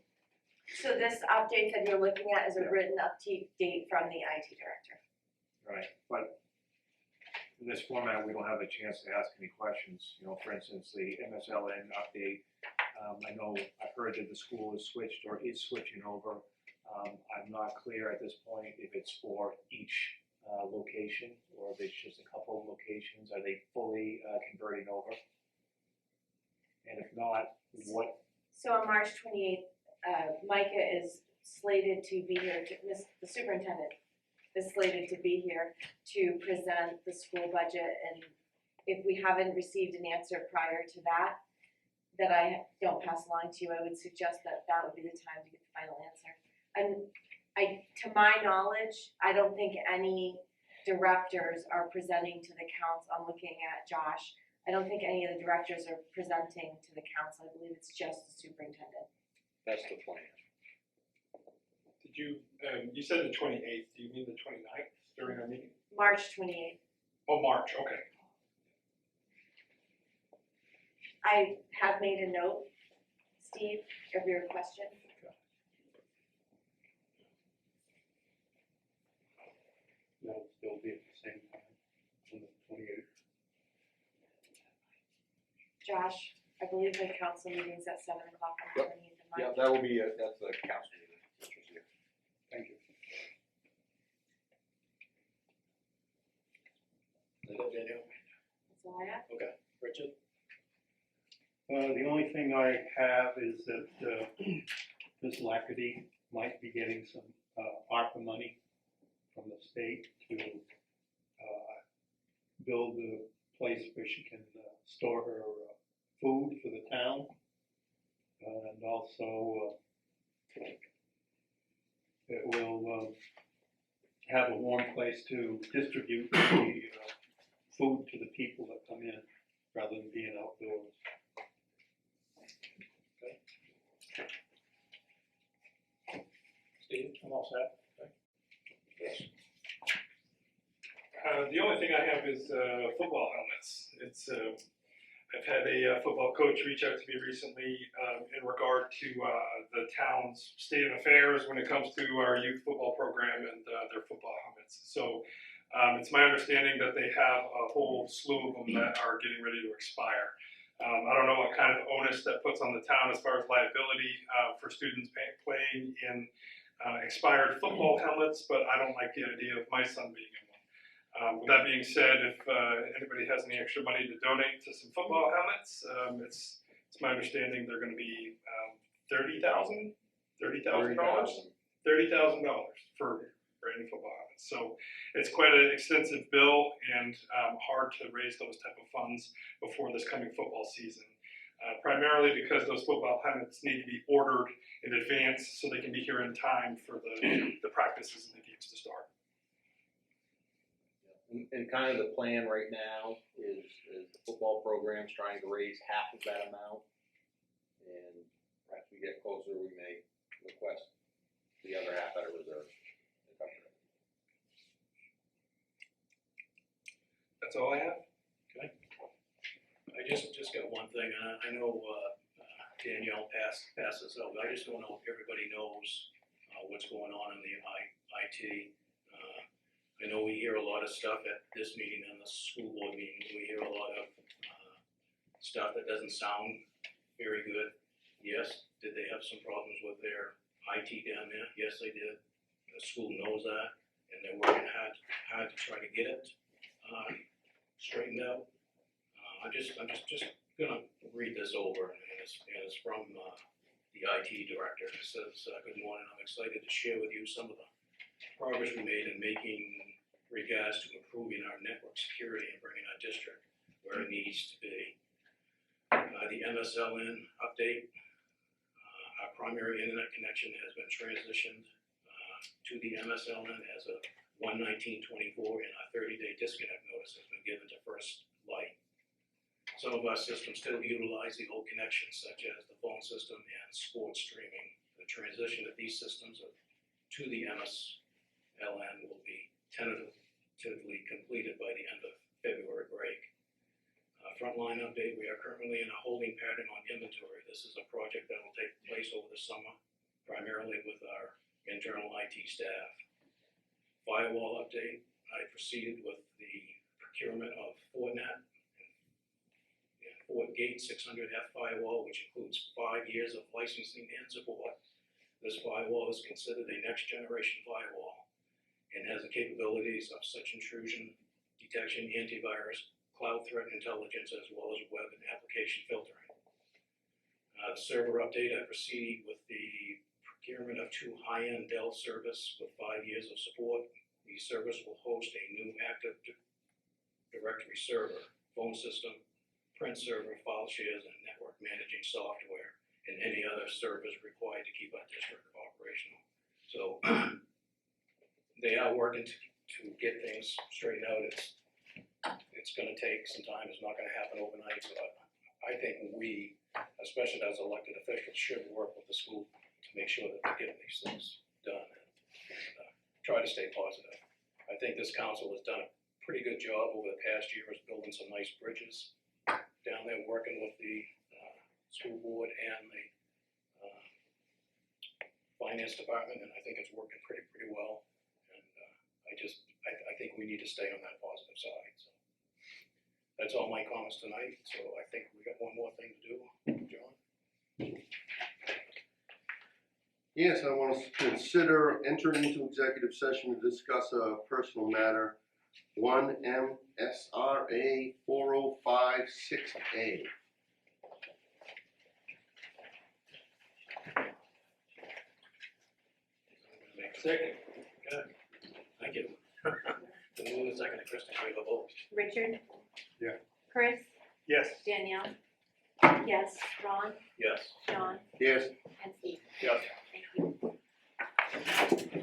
C: So this update that you're looking at is a
E: Yeah.
C: written update from the IT director.
E: Right, but in this format, we don't have a chance to ask any questions, you know, for instance, the MSLN update. I know, I've heard that the school is switched or is switching over. I'm not clear at this point if it's for each location, or if it's just a couple of locations. Are they fully converting over? And if not, what?
C: So on March 28th, Micah is slated to be here, the superintendent is slated to be here to present the school budget, and if we haven't received an answer prior to that I don't pass along to you, I would suggest that that would be the time to get the final answer. And to my knowledge, I don't think any directors are presenting to the council. I'm looking at Josh. I don't think any of the directors are presenting to the council. I believe it's just the superintendent.
G: That's the plan.
F: Did you, you said the 28th, do you mean the 29th during our meeting?
C: March 28th.
F: Oh, March, okay.
C: I have made a note, Steve, of your question.
H: That'll still be at the same time, on the 28th.
C: Josh, I believe the council meeting's at 7 o'clock on the 28th of March.
G: Yeah, that will be, that's the council meeting, which is here.
H: Thank you.
A: Danielle?
C: That's all I have.
A: Okay. Richard?
H: The only thing I have is that Ms. Lackerty might be getting some ARPA money from the state to build a place where she can store her food for the town, and also it will have a warm place to distribute the food to the people that come in, rather than being outdoors.
A: Steve?
E: I'm all set.
F: have is football helmets. It's I've had a football coach reach out to me recently in regard to the town's state of affairs when it comes to our youth football program and their football helmets. So it's my understanding that they have a whole slew of them that are getting ready to expire. I don't know what kind of onus that puts on the town as far as liability for students playing in expired football helmets, but I don't like the idea of my son being in one. With that being said, if anybody has any extra money to donate to some football helmets, it's my understanding they're going to be $30,000 for brand new football helmets. So it's quite an extensive bill and hard to raise those type of funds before this coming football season. Primarily because those football helmets need to be ordered in advance so they can be here in time for the practices and the games to start.
G: And kind of the plan right now is the football program's trying to raise half of that amount. And as we get closer, we may request the other half out of reserve.
F: That's all I have.
A: Okay. I just got one thing, and I know Danielle passed this out, but I just don't know if everybody knows what's going on in the IT. I know we hear a lot of stuff at this meeting and the school board meeting. We hear a lot of stuff that doesn't sound very good. Yes, did they have some problems with their IT down there? Yes, they did. The school knows that, and they're working hard to try to get it straightened out. I'm just gonna read this over, and it's from the IT director. It says, "Good morning. I'm excited to share with you some of the progress we made in making regards to improving our network security and bringing our district where it needs to be. The MSLN update, our primary internet connection has been transitioned to the MSLN as of 1/19/24, and our 30-day disconnect notice has been given to First Light. Some of our systems still utilize the old connections, such as the phone system and sports streaming. The transition of these systems to the MSLN will be tentatively completed by the end of February break. Frontline update, we are currently in a holding pattern on inventory. This is a project that will take place over the summer, primarily with our internal IT staff. Firewall update, I proceeded with the procurement of Fortinet and FortiGate 600F firewall, which includes 5 years of licensing and support. This firewall is considered a next generation firewall and has the capabilities of such intrusion detection, antivirus, cloud threat intelligence, as well as web and application filtering. Server update, I proceed with the procurement of 2 high-end Dell servers with 5 years of support. These servers will host a new Active Directory server, phone system, print server, file shares, and network managing software, and any other servers required to keep our district operational. So they are working to get things straightened out. It's gonna take some time. It's not gonna happen overnight, but I think we, especially as elected officials, should work with the school to make sure that they're getting these things done and try to stay positive. I think this council has done a pretty good job over the past year of building some nice bridges down there, working with the school board and the finance department, and I think it's working pretty well. And I think we need to stay on that positive side. So that's all my comments tonight. So I think we got one more thing to do, John.
B: Yes, I want to consider entering into executive session to discuss a personal matter, 1 MSRA 4056A.
A: Second. Good. Thank you. The move and second, Kristen, we have a vote.
C: Richard?
H: Yeah.
C: Chris?
F: Yes.
C: Danielle? Yes. Ron?
A: Yes.
C: John?
B: Yes.
C: And Steve?
F: Yes.
C: Thank you.